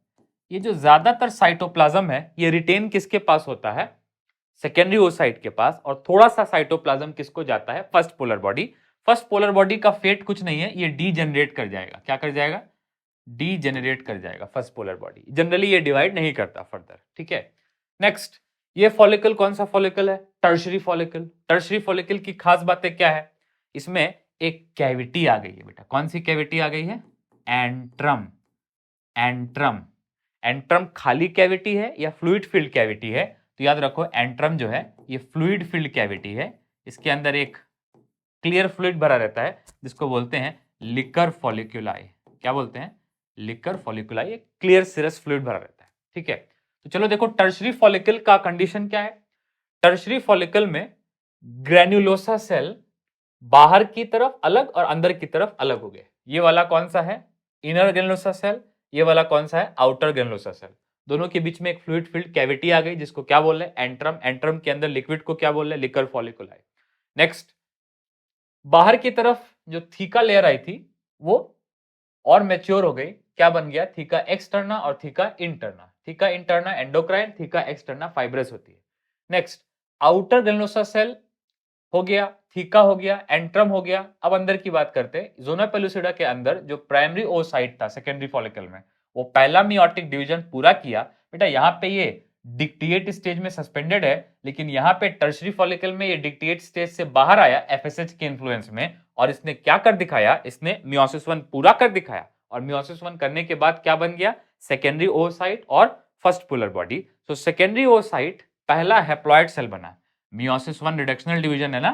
ये जो ज्यादातर साइटोप्लाज्म है ये रिटेन किसके पास होता है? सेकेंडरी ओसाइट के पास। और थोड़ा सा साइटोप्लाज्म किसको जाता है? First polar body. First polar body का फेट कुछ नहीं है, ये डीजेनरेट कर जाएगा। क्या कर जाएगा? डीजेनरेट कर जाएगा फर्स्ट पोलर बॉडी। जनरली ये डिवाइड नहीं करता फर्दर, ठीक है। नेक्स्ट, ये फॉलिकल कौन सा फॉलिकल है? Tertiary follicle. टर्शरी फॉलिकल की खास बातें क्या है? इसमें एक कैविटी आ गई है बेटा। कौन सी कैविटी आ गई है? एंट्रम। एंट्रम। एंट्रम खाली कैविटी है या फ्लूइड फिल्ड कैविटी है? तो याद रखो एंट्रम जो है ये फ्लूइड फिल्ड कैविटी है। इसके अंदर एक क्लियर फ्लूइड भरा रहता है जिसको बोलते हैं लिकर फॉलिक्यूलाई। क्या बोलते हैं? लिकर फॉलिक्यूलाई। एक क्लियर सिरस फ्लूइड भरा रहता है, ठीक है। तो चलो देखो टर्शरी फॉलिकल का कंडीशन क्या है। टर्शरी फॉलिकल में ग्रेन्युलोसा सेल बाहर की तरफ अलग और अंदर की तरफ अलग हो गए। ये वाला कौन सा है? Inner granulosa cell. ये वाला कौन सा है? Outer granulosa cell. दोनों के बीच में एक फ्लूइड फिल्ड कैविटी आ गई जिसको क्या बोल रहे हैं? एंट्रम। एंट्रम के अंदर लिक्विड को क्या बोल रहे हैं? लिकर फॉलिकुलाई। नेक्स्ट, बाहर की तरफ जो थीका लेयर आई थी वो और मैच्योर हो गई। क्या बन गया? थीका एक्सटर्ना और theca interna. Theca interna endocrine, theca externa fibrous होती है। नेक्स्ट, आउटर ग्रेन्युलोसा सेल हो गया, थीका हो गया, एंट्रम हो गया। अब अंदर की बात करते हैं। ज़ोना पेलुसिडा के अंदर जो प्राइमरी ओसाइट था सेकेंडरी फॉलिकल में, वो पहला मियोटिक डिवीजन पूरा किया। बेटा यहाँ पे ये डिक्टिएट स्टेज में सस्पेंडेड है, लेकिन यहाँ पे टर्शरी फॉलिकल में ये डिक्टिएट स्टेज से बाहर आया एफएसएच के इन्फ्लुएंस में। और इसने क्या कर दिखाया? इसने मियोसिस 1 पूरा कर दिखाया। और मियोसिस 1 करने के बाद क्या बन गया? सेकेंडरी ओसाइट और फर्स्ट पोलर बॉडी। तो सेकेंडरी ओसाइट पहला हैप्लॉइड सेल बना। मियोसिस 1 रिडक्शनल डिवीजन है ना,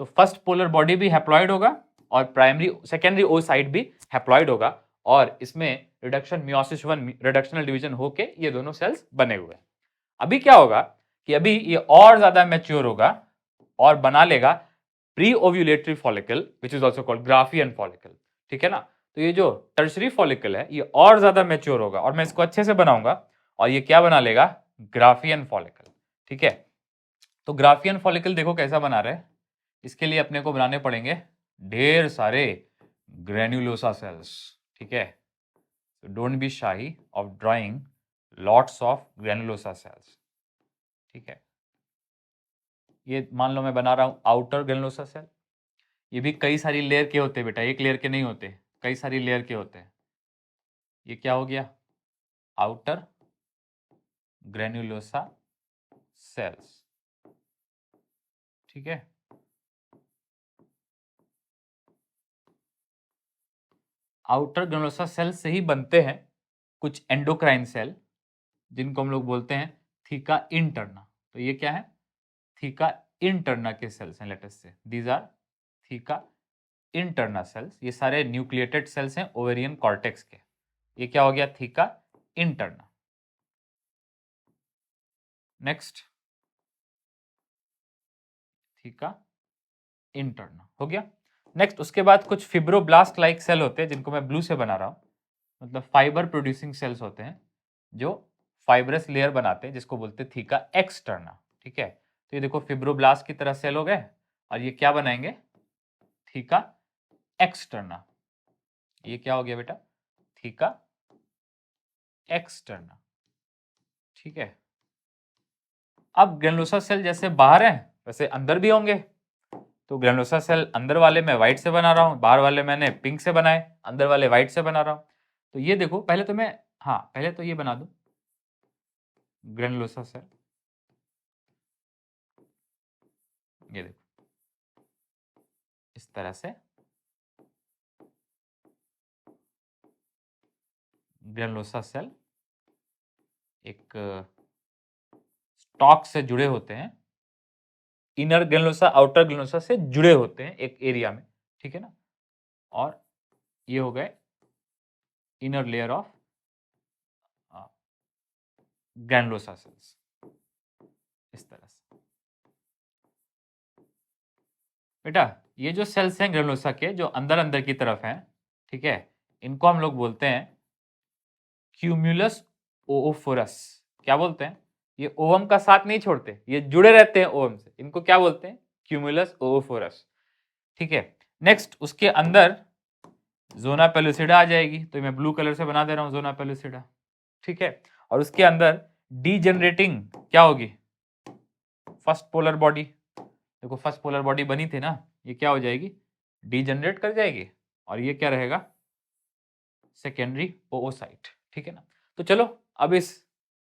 तो फर्स्ट पोलर बॉडी भी हैप्लॉइड होगा और प्राइमरी सेकेंडरी ओसाइट भी हैप्लॉइड होगा। और इसमें रिडक्शन मियोसिस 1 रिडक्शनल डिवीजन होके ये दोनों सेल्स बने हुए हैं। अभी क्या होगा कि अभी ये और ज्यादा मैच्योर होगा और बना लेगा pre ovulatory follicle which is also called Graafian follicle, ठीक है ना। तो ये जो टर्शरी फॉलिकल है ये और ज्यादा मैच्योर होगा और मैं इसको अच्छे से बनाऊंगा और ये क्या बना लेगा? ग्राफियन फॉलिकल, ठीक है। तो ग्राफियन फॉलिकल देखो कैसा बना रहे हैं। इसके लिए अपने को बनाने पड़ेंगे ढेर सारे ग्रेन्युलोसा सेल्स, ठीक है। डोंट बी शाई of drawing lots of granulosa cells, ठीक है। ये मान लो मैं बना रहा हूं आउटर ग्रेनुलोसा सेल। ये भी कई सारी लेयर के होते हैं बेटा, एक लेयर के नहीं होते, कई सारी लेयर के होते हैं। ये क्या हो गया? आउटर ग्रेनुलोसा सेल्स, ठीक है। आउटर ग्रेनुलोसा सेल से ही बनते हैं कुछ एंडोक्राइन सेल जिनको हम लोग बोलते हैं थीका इंटरना। तो ये क्या है? थीका इंटरना के सेल्स हैं। लेटेस्ट से these are theca interna cells. ये सारे न्यूक्लिएटेड सेल्स हैं ओवेरियन कॉर्टेक्स के। ये क्या हो गया? Theca interna. Next, theca interna हो गया। नेक्स्ट, उसके बाद कुछ फिब्रोब्लास्ट लाइक सेल होते हैं जिनको मैं ब्लू से बना रहा हूं। मतलब फाइबर प्रोड्यूसिंग सेल्स होते हैं जो फाइब्रस लेयर बनाते हैं जिसको बोलते हैं थीका एक्सटर्ना, ठीक है। तो ये देखो फिब्रोब्लास्ट की तरह सेल हो गए और ये क्या बनाएंगे? Theca externa. ये क्या हो गया बेटा? थीका एक्सटर्ना, ठीक है। अब ग्रेनुलोसा सेल जैसे बाहर है वैसे अंदर भी होंगे। तो ग्रेनुलोसा सेल अंदर वाले मैं व्हाइट से बना रहा हूं, बाहर वाले मैंने पिंक से बनाए, अंदर वाले व्हाइट से बना रहा हूं। तो ये देखो पहले तो मैं, हाँ पहले तो ये बना दूं ग्रेनुलोसा सेल। ये देखो इस तरह से ग्रेनुलोसा सेल एक स्टॉक से जुड़े होते हैं। इनर ग्रेनुलोसा आउटर ग्रेनुलोसा से जुड़े होते हैं एक एरिया में, ठीक है ना। और ये हो गए inner layer of granulosa cells इस तरह से। बेटा ये जो सेल्स हैं ग्रेनुलोसा के जो अंदर अंदर की तरफ हैं, ठीक है, इनको हम लोग बोलते हैं क्यूमुलस ओओफोरस। क्या बोलते हैं? ये ओवम का साथ नहीं छोड़ते, ये जुड़े रहते हैं ओवम से, इनको क्या बोलते हैं? क्यूमुलस ओओफोरस। ठीक है, नेक्स्ट उसके अंदर जोना पेलुसिडा आ जाएगी, तो मैं ब्लू कलर से बना दे रहा हूं जोना पेलुसिडा। ठीक है, और उसके अंदर डीजेनरेटिंग क्या होगी? First polar body. देखो फर्स्ट पोलर बॉडी बनी थी ना, ये क्या हो जाएगी? डीजेनरेट कर जाएगी, और ये क्या रहेगा? सेकेंडरी ओओसाइट। ठीक है ना, तो चलो अब इस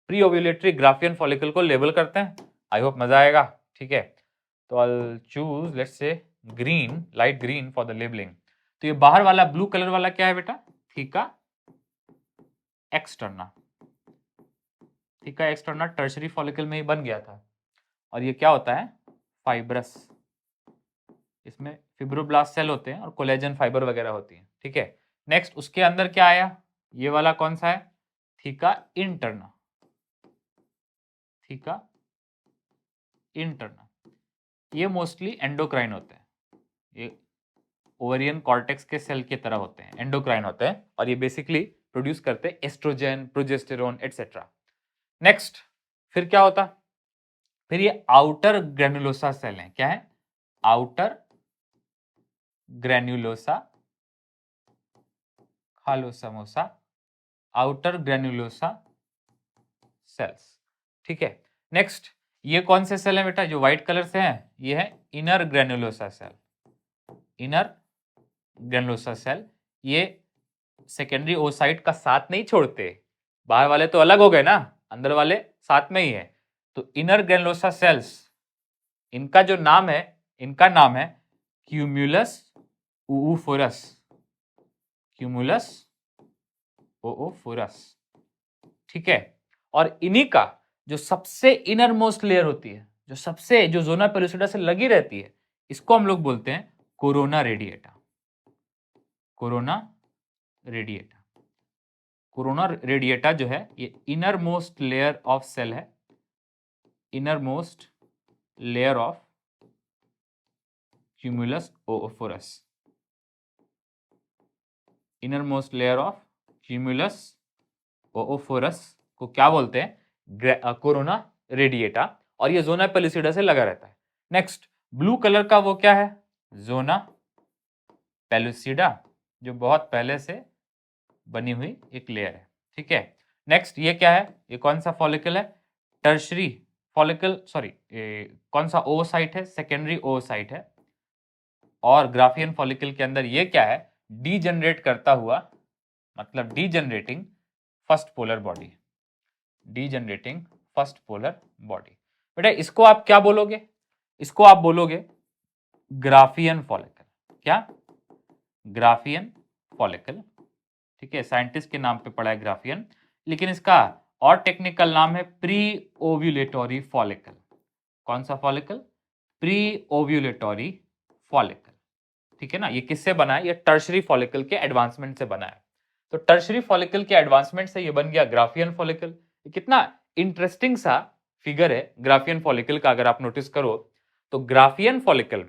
प्री ओव्यूलेटरी ग्राफियन फॉलिकल को लेबल करते हैं। आई होप मजा आएगा। ठीक है, तो I choose let's say green, light green for the labelling. तो ये बाहर वाला ब्लू कलर वाला क्या है बेटा? Theca externa. Theca externa tertiary follicle में ही बन गया था, और ये क्या होता है? फाइब्रस। इसमें फिब्रोब्लास्ट सेल होते हैं और कोलेजन फाइबर वगैरह होती है। ठीक है, नेक्स्ट उसके अंदर क्या आया? ये वाला कौन सा है? Theca interna. थीका इंटरना, ये मोस्टली एंडोक्राइन होते हैं, ये ओवरियन कॉर्टेक्स के सेल की तरह होते हैं, एंडोक्राइन होते हैं, और ये बेसिकली प्रोड्यूस करते हैं एस्ट्रोजन, प्रोजेस्टेरोन एटसेट्रा। नेक्स्ट फिर क्या होता? फिर ये आउटर ग्रेनुलोसा सेल है, क्या है? आउटर ग्रेन्युलोसा, खा लो समोसा, आउटर ग्रेन्युलोसा सेल्स। ठीक है, नेक्स्ट ये कौन से सेल है बेटा जो व्हाइट कलर से हैं? ये है inner granulosa cell. Inner granulosa cell, ये सेकेंडरी ओसाइट का साथ नहीं छोड़ते, बाहर वाले तो अलग हो गए ना, अंदर वाले साथ में ही है। तो इनर ग्रेनुलोसा सेल्स, इनका जो नाम है, इनका नाम है क्यूमुलस oophorus। Cumulus oophorus। ठीक है, और इन्हीं का जो सबसे इनर मोस्ट लेयर होती है, जो सबसे जो जोना पेलुसिडा से लगी रहती है, इसको हम लोग बोलते हैं corona radiata. Corona radiata. Corona radiata जो है ये innermost layer of cell है, innermost layer of cumulus oophorus। Innermost layer of cumulus oophorus को क्या बोलते हैं? कोरोना रेडिएटा, और ये जोना पेलुसिडा से लगा रहता है। नेक्स्ट ब्लू कलर का वो क्या है? जोना पेलुसिडा, जो बहुत पहले से बनी हुई एक लेयर है। ठीक है, नेक्स्ट ये क्या है? ये कौन सा फॉलिकल है? टर्शरी फॉलिकल, सॉरी कौन सा ओसाइट है? सेकेंडरी ओसाइट है। और ग्राफियन फॉलिकल के अंदर ये क्या है? डीजनरेट करता हुआ, मतलब degenerating first polar body. Degenerating first polar body. बेटा इसको आप क्या बोलोगे? इसको आप बोलोगे ग्राफियन फॉलिकल। क्या? Graafian follicle. ठीक है, साइंटिस्ट के नाम पे पड़ा है ग्राफियन, लेकिन इसका और टेक्निकल नाम है प्री ओव्यूलेटरी फॉलिकल। कौन सा फॉलिकल? Pre ovulatory follicle. ठीक है ना, ये किससे बना है? ये टर्शरी फॉलिकल के एडवांसमेंट से बना है। तो टर्शरी फॉलिकल के एडवांसमेंट से ये बन गया ग्राफियन फॉलिकल। कितना इंटरेस्टिंग सा फिगर है ग्राफियन फॉलिकल का, अगर आप नोटिस करो तो ग्राफियन फॉलिकल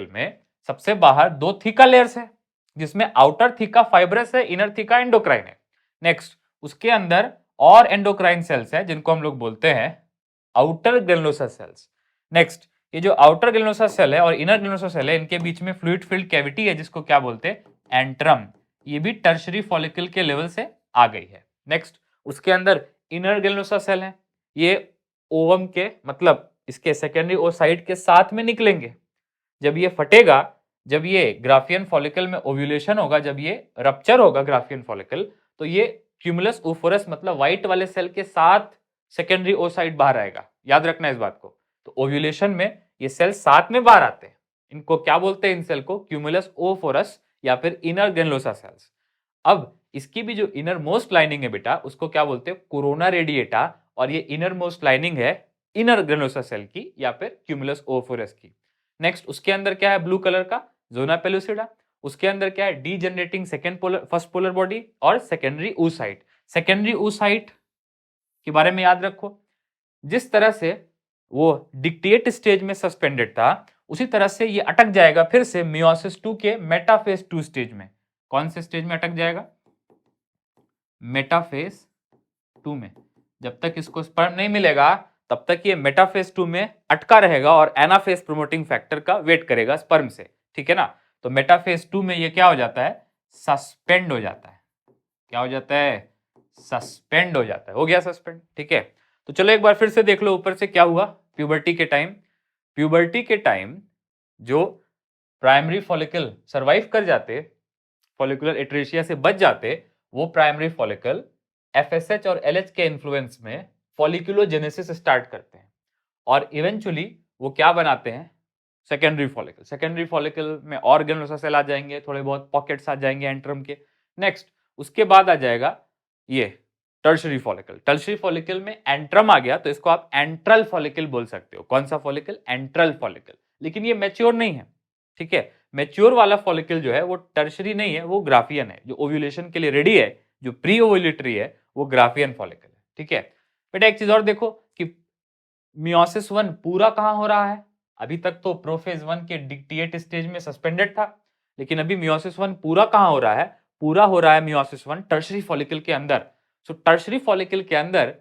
में सबसे बाहर दो थीका लेयर्स है, जिसमें आउटर थीका फाइब्रस है, इनर थीका एंडोक्राइन है। नेक्स्ट उसके अंदर और एंडोक्राइन सेल्स है, जिनको हम लोग बोलते हैं आउटर ग्रेनुलोसा सेल्स। नेक्स्ट ये जो आउटर ग्रेनुलोसा सेल है और इनर ग्रेनुलोसा सेल है, इनके बीच में फ्लूइड फिल्ड कैविटी है, जिसको क्या बोलते हैं? एंट्रम। ये भी टर्शरी फॉलिकल के लेवल से आ गई है। नेक्स्ट उसके अंदर इनर ग्रेनुलोसा सेल है, ये ओवम के, मतलब इसके सेकेंडरी ओसाइट के साथ में निकलेंगे। जब ये फटेगा, जब ये ग्राफियन फॉलिकल में ओव्यूलेशन होगा, जब ये रप्चर होगा ग्राफियन फॉलिकल, तो ये क्यूमुलस oophorus मतलब व्हाइट वाले सेल के साथ सेकेंडरी ओसाइट बाहर आएगा। याद रखना इस बात को। तो ओव्यूलेशन में ये सेल साथ में बाहर आते हैं, इनको क्या बोलते हैं? इन सेल को क्यूमुलस oophorus या फिर इनर ग्रेनुलोसा सेल्स। अब इसकी भी जो इनर मोस्ट लाइनिंग है बेटा, उसको क्या बोलते हैं? Corona radiata. और ये इनर मोस्ट लाइनिंग है इनर ग्रेनुलोसा सेल की या फिर क्यूमुलस oophorus की। नेक्स्ट उसके अंदर क्या है? ब्लू कलर का जोना पेलुसिडा। उसके अंदर क्या है? डीजनरेटिंग फर्स्ट पोलर बॉडी और सेकेंडरी oocyte। सेकेंडरी oocyte के बारे में याद रखो, जिस तरह से वो डिक्टेट स्टेज में सस्पेंडेड था, उसी तरह से ये अटक जाएगा फिर से मियोसिस 2 के मेटाफेज 2 स्टेज में। कौन से स्टेज में अटक जाएगा? मेटाफेज 2 में। जब तक इसको स्पर्म नहीं मिलेगा तब तक ये मेटाफेज 2 में अटका रहेगा और एनाफेज प्रोमोटिंग फैक्टर का वेट करेगा स्पर्म से, ठीक है ना। तो मेटाफेज 2 में ये क्या हो जाता है, सस्पेंड हो जाता है। क्या हो जाता है, सस्पेंड हो जाता है। हो गया सस्पेंड, ठीक है। तो चलो एक बार फिर से देख लो ऊपर से क्या हुआ। प्यूबर्टी के टाइम, प्यूबर्टी के टाइम जो प्राइमरी फॉलिकल सरवाइव कर जाते, फॉलिकुलर एट्रेशिया से बच जाते, वो प्राइमरी फॉलिकल एफएसएच और एलएच के इन्फ्लुएंस में फॉलिकुलोजेनेसिस स्टार्ट करते हैं और इवेंचुअली वो क्या बनाते हैं, सेकेंडरी फॉलिकल। सेकेंडरी फॉलिकल में और ग्रेनुलोसा सेल आ जाएंगे, थोड़े बहुत पॉकेट्स आ जाएंगे एंट्रम के। नेक्स्ट उसके बाद आ जाएगा ये टर्शरी फॉलिकल। टर्शरी फॉलिकल में एंट्रम आ गया तो इसको आप एंट्रल फॉलिकल बोल सकते हो। कौन सा फॉलिकल, एंट्रल फॉलिकल। लेकिन ये मैच्योर नहीं है, ठीक है। मैच्योर वाला फॉलिकल जो है वो टर्शरी नहीं है, वो ग्राफियन है। जो ओव्यूलेशन के लिए रेडी है, जो प्री ओव्यूलेटरी है, वो ग्राफियन फॉलिकल है, ठीक है। बेटा एक चीज और देखो कि मियोसिस 1 पूरा कहां हो रहा है। अभी तक तो प्रोफेज 1 के डिक्टिएट स्टेज में सस्पेंडेड था, लेकिन अभी मियोसिस 1 पूरा कहां हो रहा है, पूरा हो रहा है मियोसिस 1 टर्शरी फॉलिकल के अंदर। सो टर्शरी फॉलिकल के अंदर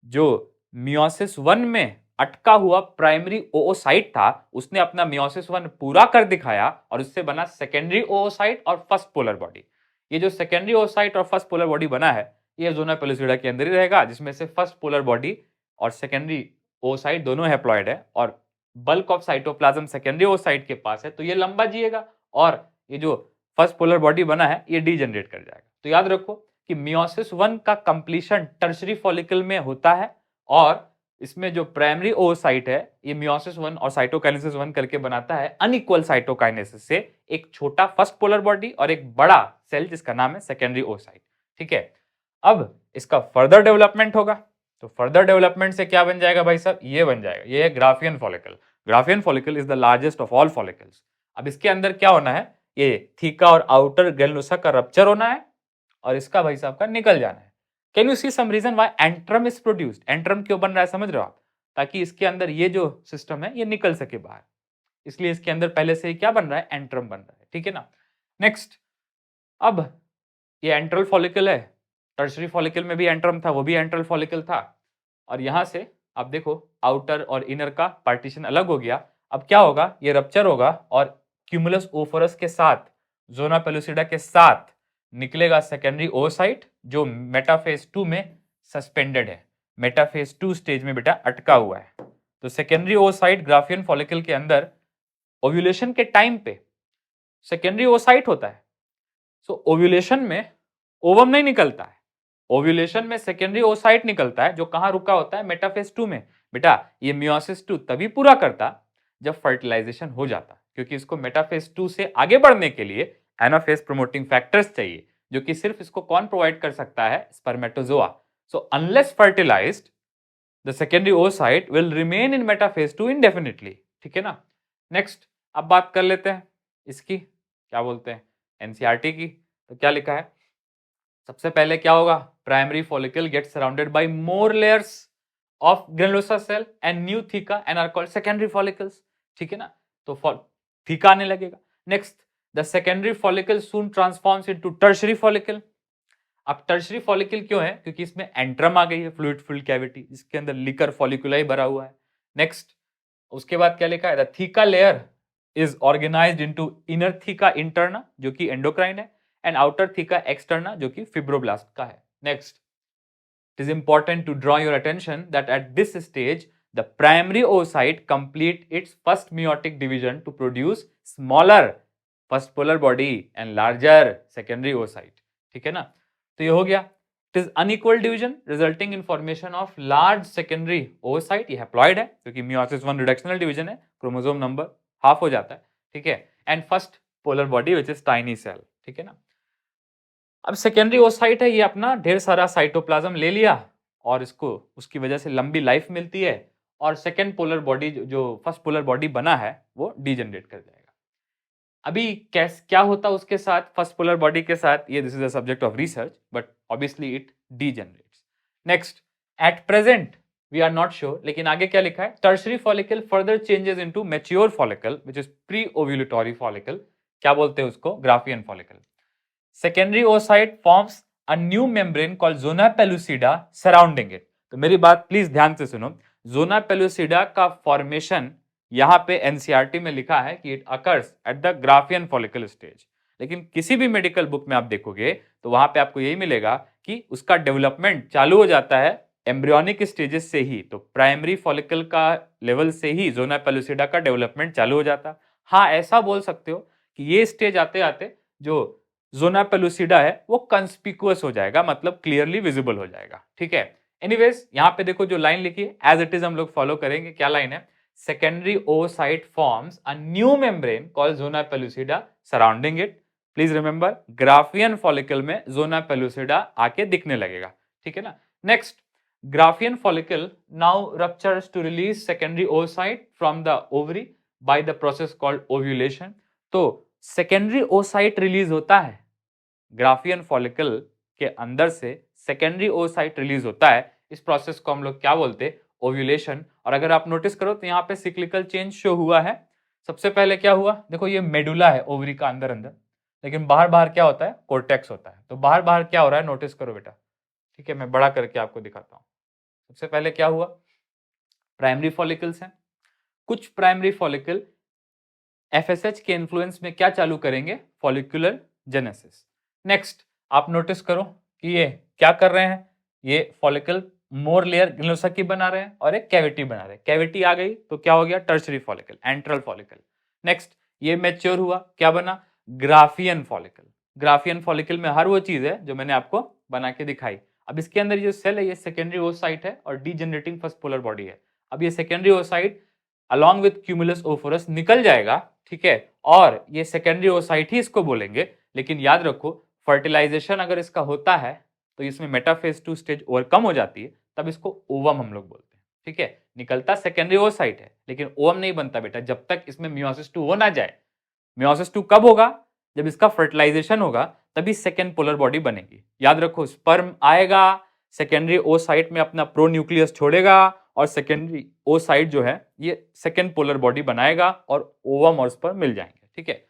जो मियोसिस 1 में अटका हुआ प्राइमरी ओओसाइट था, उसने अपना मियोसिस 1 पूरा कर दिखाया और उससे बना सेकेंडरी ओओसाइट और फर्स्ट पोलर बॉडी। ये जो सेकेंडरी ओओसाइट और फर्स्ट पोलर बॉडी बना है, ये जोना पेलुसिडा के अंदर ही रहेगा, जिसमें से फर्स्ट पोलर बॉडी और सेकेंडरी ओसाइट दोनों हैप्लॉइड है और bulk of cytoplasm secondary oocyte के पास है, तो ये लंबा जिएगा और ये जो फर्स्ट पोलर बॉडी बना है ये डीजनरेट कर जाएगा। तो याद रखो कि मियोसिस 1 का कंप्लीशन टर्शरी फॉलिकल में होता है और इसमें जो प्राइमरी ओसाइट है ये मियोसिस 1 और साइटोकाइनेसिस 1 करके बनाता है अनइक्वल साइटोकाइनेसिस से एक छोटा फर्स्ट पोलर बॉडी और एक बड़ा सेल जिसका नाम है सेकेंडरी ओसाइट, ठीक है। अब इसका फर्दर डेवलपमेंट होगा, तो फर्दर डेवलपमेंट से क्या बन जाएगा भाई साहब, ये बन जाएगा, ये है Graafian follicle. Graafian follicle is the largest of all follicles. अब इसके अंदर क्या होना है, ये थीका और आउटर ग्रेनुलोसा का रप्चर होना है और इसका भाई साहब का निकल जाना है। Can you see some reason why antrum is produced. Antrum क्यों बन रहा है समझ रहे हो आप, ताकि इसके अंदर ये जो सिस्टम है ये निकल सके बाहर, इसलिए इसके अंदर पहले से ही क्या बन रहा है, एंट्रम बन रहा है, ठीक है ना। नेक्स्ट, अब ये एंट्रल फॉलिकल है, टर्शरी फॉलिकल में भी एंट्रम था, वो भी एंट्रल फॉलिकल था और यहां से आप देखो आउटर और इनर का पार्टीशन अलग हो गया। अब क्या होगा, ये रप्चर होगा और क्यूमुलस ओफोरस के साथ, जोना पेलुसिडा के साथ निकलेगा सेकेंडरी ओसाइट जो मेटाफेज 2 में सस्पेंडेड है, मेटाफेज 2 स्टेज में बेटा अटका हुआ है। तो सेकेंडरी ओसाइट ग्राफियन फॉलिकल के अंदर ओव्यूलेशन के टाइम पे सेकेंडरी ओसाइट होता है। सो ओव्यूलेशन में ओवम नहीं निकलता है, ओव्यूलेशन में सेकेंडरी ओसाइट निकलता है जो कहां रुका होता है, मेटाफेज 2 में। बेटा ये मियोसिस 2 तभी पूरा करता जब फर्टिलाइजेशन हो जाता, क्योंकि इसको मेटाफेज 2 से आगे बढ़ने के लिए एनाफेज प्रोमोटिंग फैक्टर्स चाहिए, जो कि सिर्फ इसको कौन प्रोवाइड कर सकता है, spermatozoa. So unless fertilised the secondary oocyte will remain in metaphase 2 indefinitely, ठीक है ना। नेक्स्ट अब बात कर लेते हैं इसकी, क्या बोलते हैं, एनसीईआरटी की। तो क्या लिखा है, सबसे पहले क्या होगा, primary follicle get surrounded by more layers of granulosa cell and new theca and are called secondary follicles, ठीक है ना। तो थीका आने लगेगा। Next, the secondary follicle soon transforms into tertiary follicle. अब टर्शरी फॉलिकल क्यों है, क्योंकि इसमें एंट्रम आ गई है, फ्लूइड फिल्ड कैविटी, इसके अंदर लिकर फॉलिकुलाई भरा हुआ है। नेक्स्ट उसके बाद क्या लिखा है, the theca layer is organised into inner theca interna जो कि एंडोक्राइन है एंड आउटर थीका एक्सटर्ना जो कि फिब्रोब्लास्ट का है। Next, it is important to draw your attention that at this stage the primary oocyte complete its first meiotic division to produce smaller first polar body and larger secondary oocyte, ठीक है ना। तो ये हो गया, it is unequal division resulting in formation of large secondary oocyte. ये haploid है क्योंकि मियोसिस 1 रिडक्शनल डिवीजन है, क्रोमोसोम नंबर हाफ हो जाता है, ठीक है। And first polar body which is tiny cell, ठीक है ना। अब सेकेंडरी ओसाइट है, ये अपना ढेर सारा साइटोप्लाज्म ले लिया और इसको उसकी वजह से लंबी लाइफ मिलती है और सेकेंड पोलर बॉडी जो फर्स्ट पोलर बॉडी बना है वो डीजनरेट कर जाएगा। अभी क्या होता है उसके साथ, फर्स्ट पोलर बॉडी के साथ, ये this is a subject of research but obviously it degenerates. Next, at present we are not sure, लेकिन आगे क्या लिखा है, tertiary follicle further changes into mature follicle which is preovulatory follicle, क्या बोलते हैं उसको, Graafian follicle. Secondary oocyte forms a new membrane called zona pellucida surrounding it. तो मेरी बात प्लीज ध्यान से सुनो, जोना पेलुसिडा का फॉर्मेशन यहाँ पे एनसीईआरटी में लिखा है कि it occurs at the Graafian follicle stage, लेकिन किसी भी मेडिकल बुक में आप देखोगे तो वहां पे आपको यही मिलेगा कि उसका डेवलपमेंट चालू हो जाता है एम्ब्रियोनिक स्टेजेस से ही। तो प्राइमरी फॉलिकल का लेवल से ही जोना पेलुसिडा का डेवलपमेंट चालू हो जाता। हाँ, ऐसा बोल सकते हो कि ये स्टेज आते आते जो जोना पेलुसिडा है वो कंस्पिकुअस हो जाएगा, मतलब क्लियरली विजिबल हो जाएगा। ठीक है, एनीवेज यहाँ पे देखो जो लाइन लिखी है एज इट इज हम लोग फॉलो करेंगे। क्या लाइन है? Secondary oocyte forms a new membrane called zona pellucida surrounding it. Please remember, Graafian follicle में जोना पेलुसिडा आके दिखने लगेगा। ठीक है ना। Next, Graafian follicle now ruptures to release secondary oocyte from the ovary by the process called ovulation. तो secondary oocyte release होता है, ग्राफियन फॉलिकल के अंदर से सेकेंडरी oocyte रिलीज होता है। इस प्रोसेस को हम लोग क्या बोलते हैं? ओव्यूलेशन। और अगर आप नोटिस करो तो यहाँ पे सिक्लिकल चेंज शो हुआ है। सबसे पहले क्या हुआ, देखो ये मेडुला है ओवरी का अंदर अंदर, लेकिन बाहर बाहर क्या होता है? कोर्टेक्स होता है। तो बाहर बाहर क्या हो रहा है नोटिस करो बेटा। ठीक है, मैं बड़ा करके आपको दिखाता हूँ। सबसे पहले क्या हुआ, प्राइमरी फॉलिकल्स हैं, कुछ प्राइमरी फॉलिकल एफएसएच के इन्फ्लुएंस में क्या चालू करेंगे? Follicular genesis. नेक्स्ट आप नोटिस करो कि ये क्या कर रहे हैं, ये फॉलिकल मोर लेयर ग्लिनोसकी बना रहे हैं और एक कैविटी बना रहे हैं। कैविटी आ गई तो क्या हो गया? Tertiary follicle, enteral follicle. Next ये मैच्योर हुआ, क्या बना? Graafian follicle. ग्राफियन फॉलिकल में हर वो चीज है जो मैंने आपको बना के दिखाई। अब इसके अंदर जो सेल है ये सेकेंडरी oocyte है और डीजेनरेटिंग फर्स्ट पोलर बॉडी है। अब ये secondary oocyte along with cumulus oophorus निकल जाएगा। ठीक है, और ये सेकेंडरी oocyte ही इसको बोलेंगे। लेकिन याद रखो, फर्टिलाइजेशन अगर इसका होता है तो इसमें मेटाफेज 2 स्टेज ओवरकम हो जाती है, तब इसको ओवम हम लोग बोलते हैं। ठीक है, निकलता सेकेंडरी oocyte है लेकिन ओवम नहीं बनता बेटा जब तक इसमें मियोसिस 2 हो ना जाए। मियोसिस 2 कब होगा? जब इसका फर्टिलाइजेशन होगा तभी सेकेंड पोलर बॉडी बनेगी। याद रखो, स्पर्म आएगा, सेकेंडरी oocyte में अपना प्रो न्यूक्लियस छोड़ेगा और सेकेंडरी oocyte जो है ये सेकेंड पोलर बॉडी बनाएगा और ओवम और स्पर्म मिल जाएंगे। ठीक है,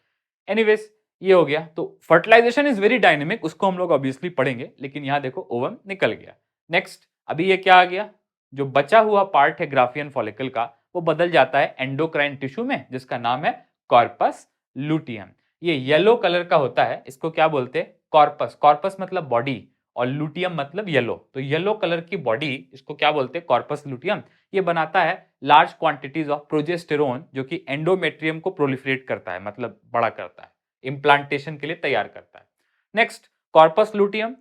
एनीवेज ये हो गया। तो फर्टिलाइजेशन इज वेरी डायनेमिक, उसको हम लोग ऑब्वियसली पढ़ेंगे, लेकिन यहाँ देखो ओवम निकल गया। नेक्स्ट अभी ये क्या आ गया, जो बचा हुआ पार्ट है ग्राफियन फॉलिकल का वो बदल जाता है एंडोक्राइन टिश्यू में जिसका नाम है कॉर्पस लुटियम। ये येलो कलर का होता है, इसको क्या बोलते हैं? कॉर्पस। कॉर्पस मतलब बॉडी और लुटियम मतलब येलो, तो येलो कलर की बॉडी इसको क्या बोलते हैं? Corpus luteum. ये बनाता है लार्ज क्वांटिटीज ऑफ प्रोजेस्टेरोन जो कि एंडोमेट्रियम को प्रोलिफरेट करता है, मतलब बड़ा करता है, इम्प्लांटेशन के लिए तैयार करता है। नेक्स्ट कॉर्पस लुटियम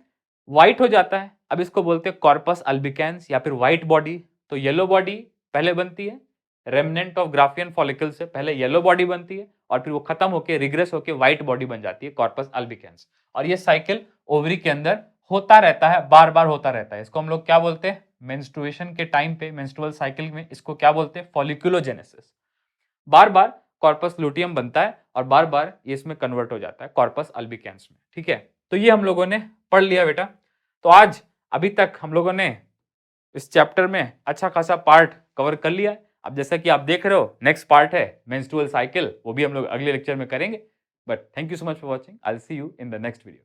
व्हाइट हो जाता है, अब इसको बोलते हैं कॉर्पस अल्बिकेंस या फिर व्हाइट बॉडी। तो येलो बॉडी पहले बनती है, रेमनेंट ऑफ ग्राफियन फॉलिकल से पहले येलो बॉडी बनती है और फिर वो खत्म होकर रिग्रेस होकर व्हाइट बॉडी बन जाती है, कॉर्पस अल्बिकेंस। और ये साइकिल ओवरी के अंदर होता रहता है, बार बार होता रहता है। इसको हम लोग क्या बोलते हैं? मेंस्ट्रुएशन के टाइम पे, मेंस्ट्रुअल साइकिल में इसको क्या बोलते हैं? फॉलिकुलोजेनेसिस। बार बार कॉर्पस लुटियम बनता है और बार बार ये इसमें कन्वर्ट हो जाता है कॉर्पस अल्बिकेंस में। ठीक है, तो ये हम लोगों ने पढ़ लिया बेटा। तो आज अभी तक हम लोगों ने इस चैप्टर में अच्छा खासा पार्ट कवर कर लिया है। अब जैसा कि आप देख रहे हो नेक्स्ट पार्ट है मेंस्ट्रुअल साइकिल, वो भी हम लोग अगले लेक्चर में करेंगे। But thank you so much for watching, I will see you in the next video.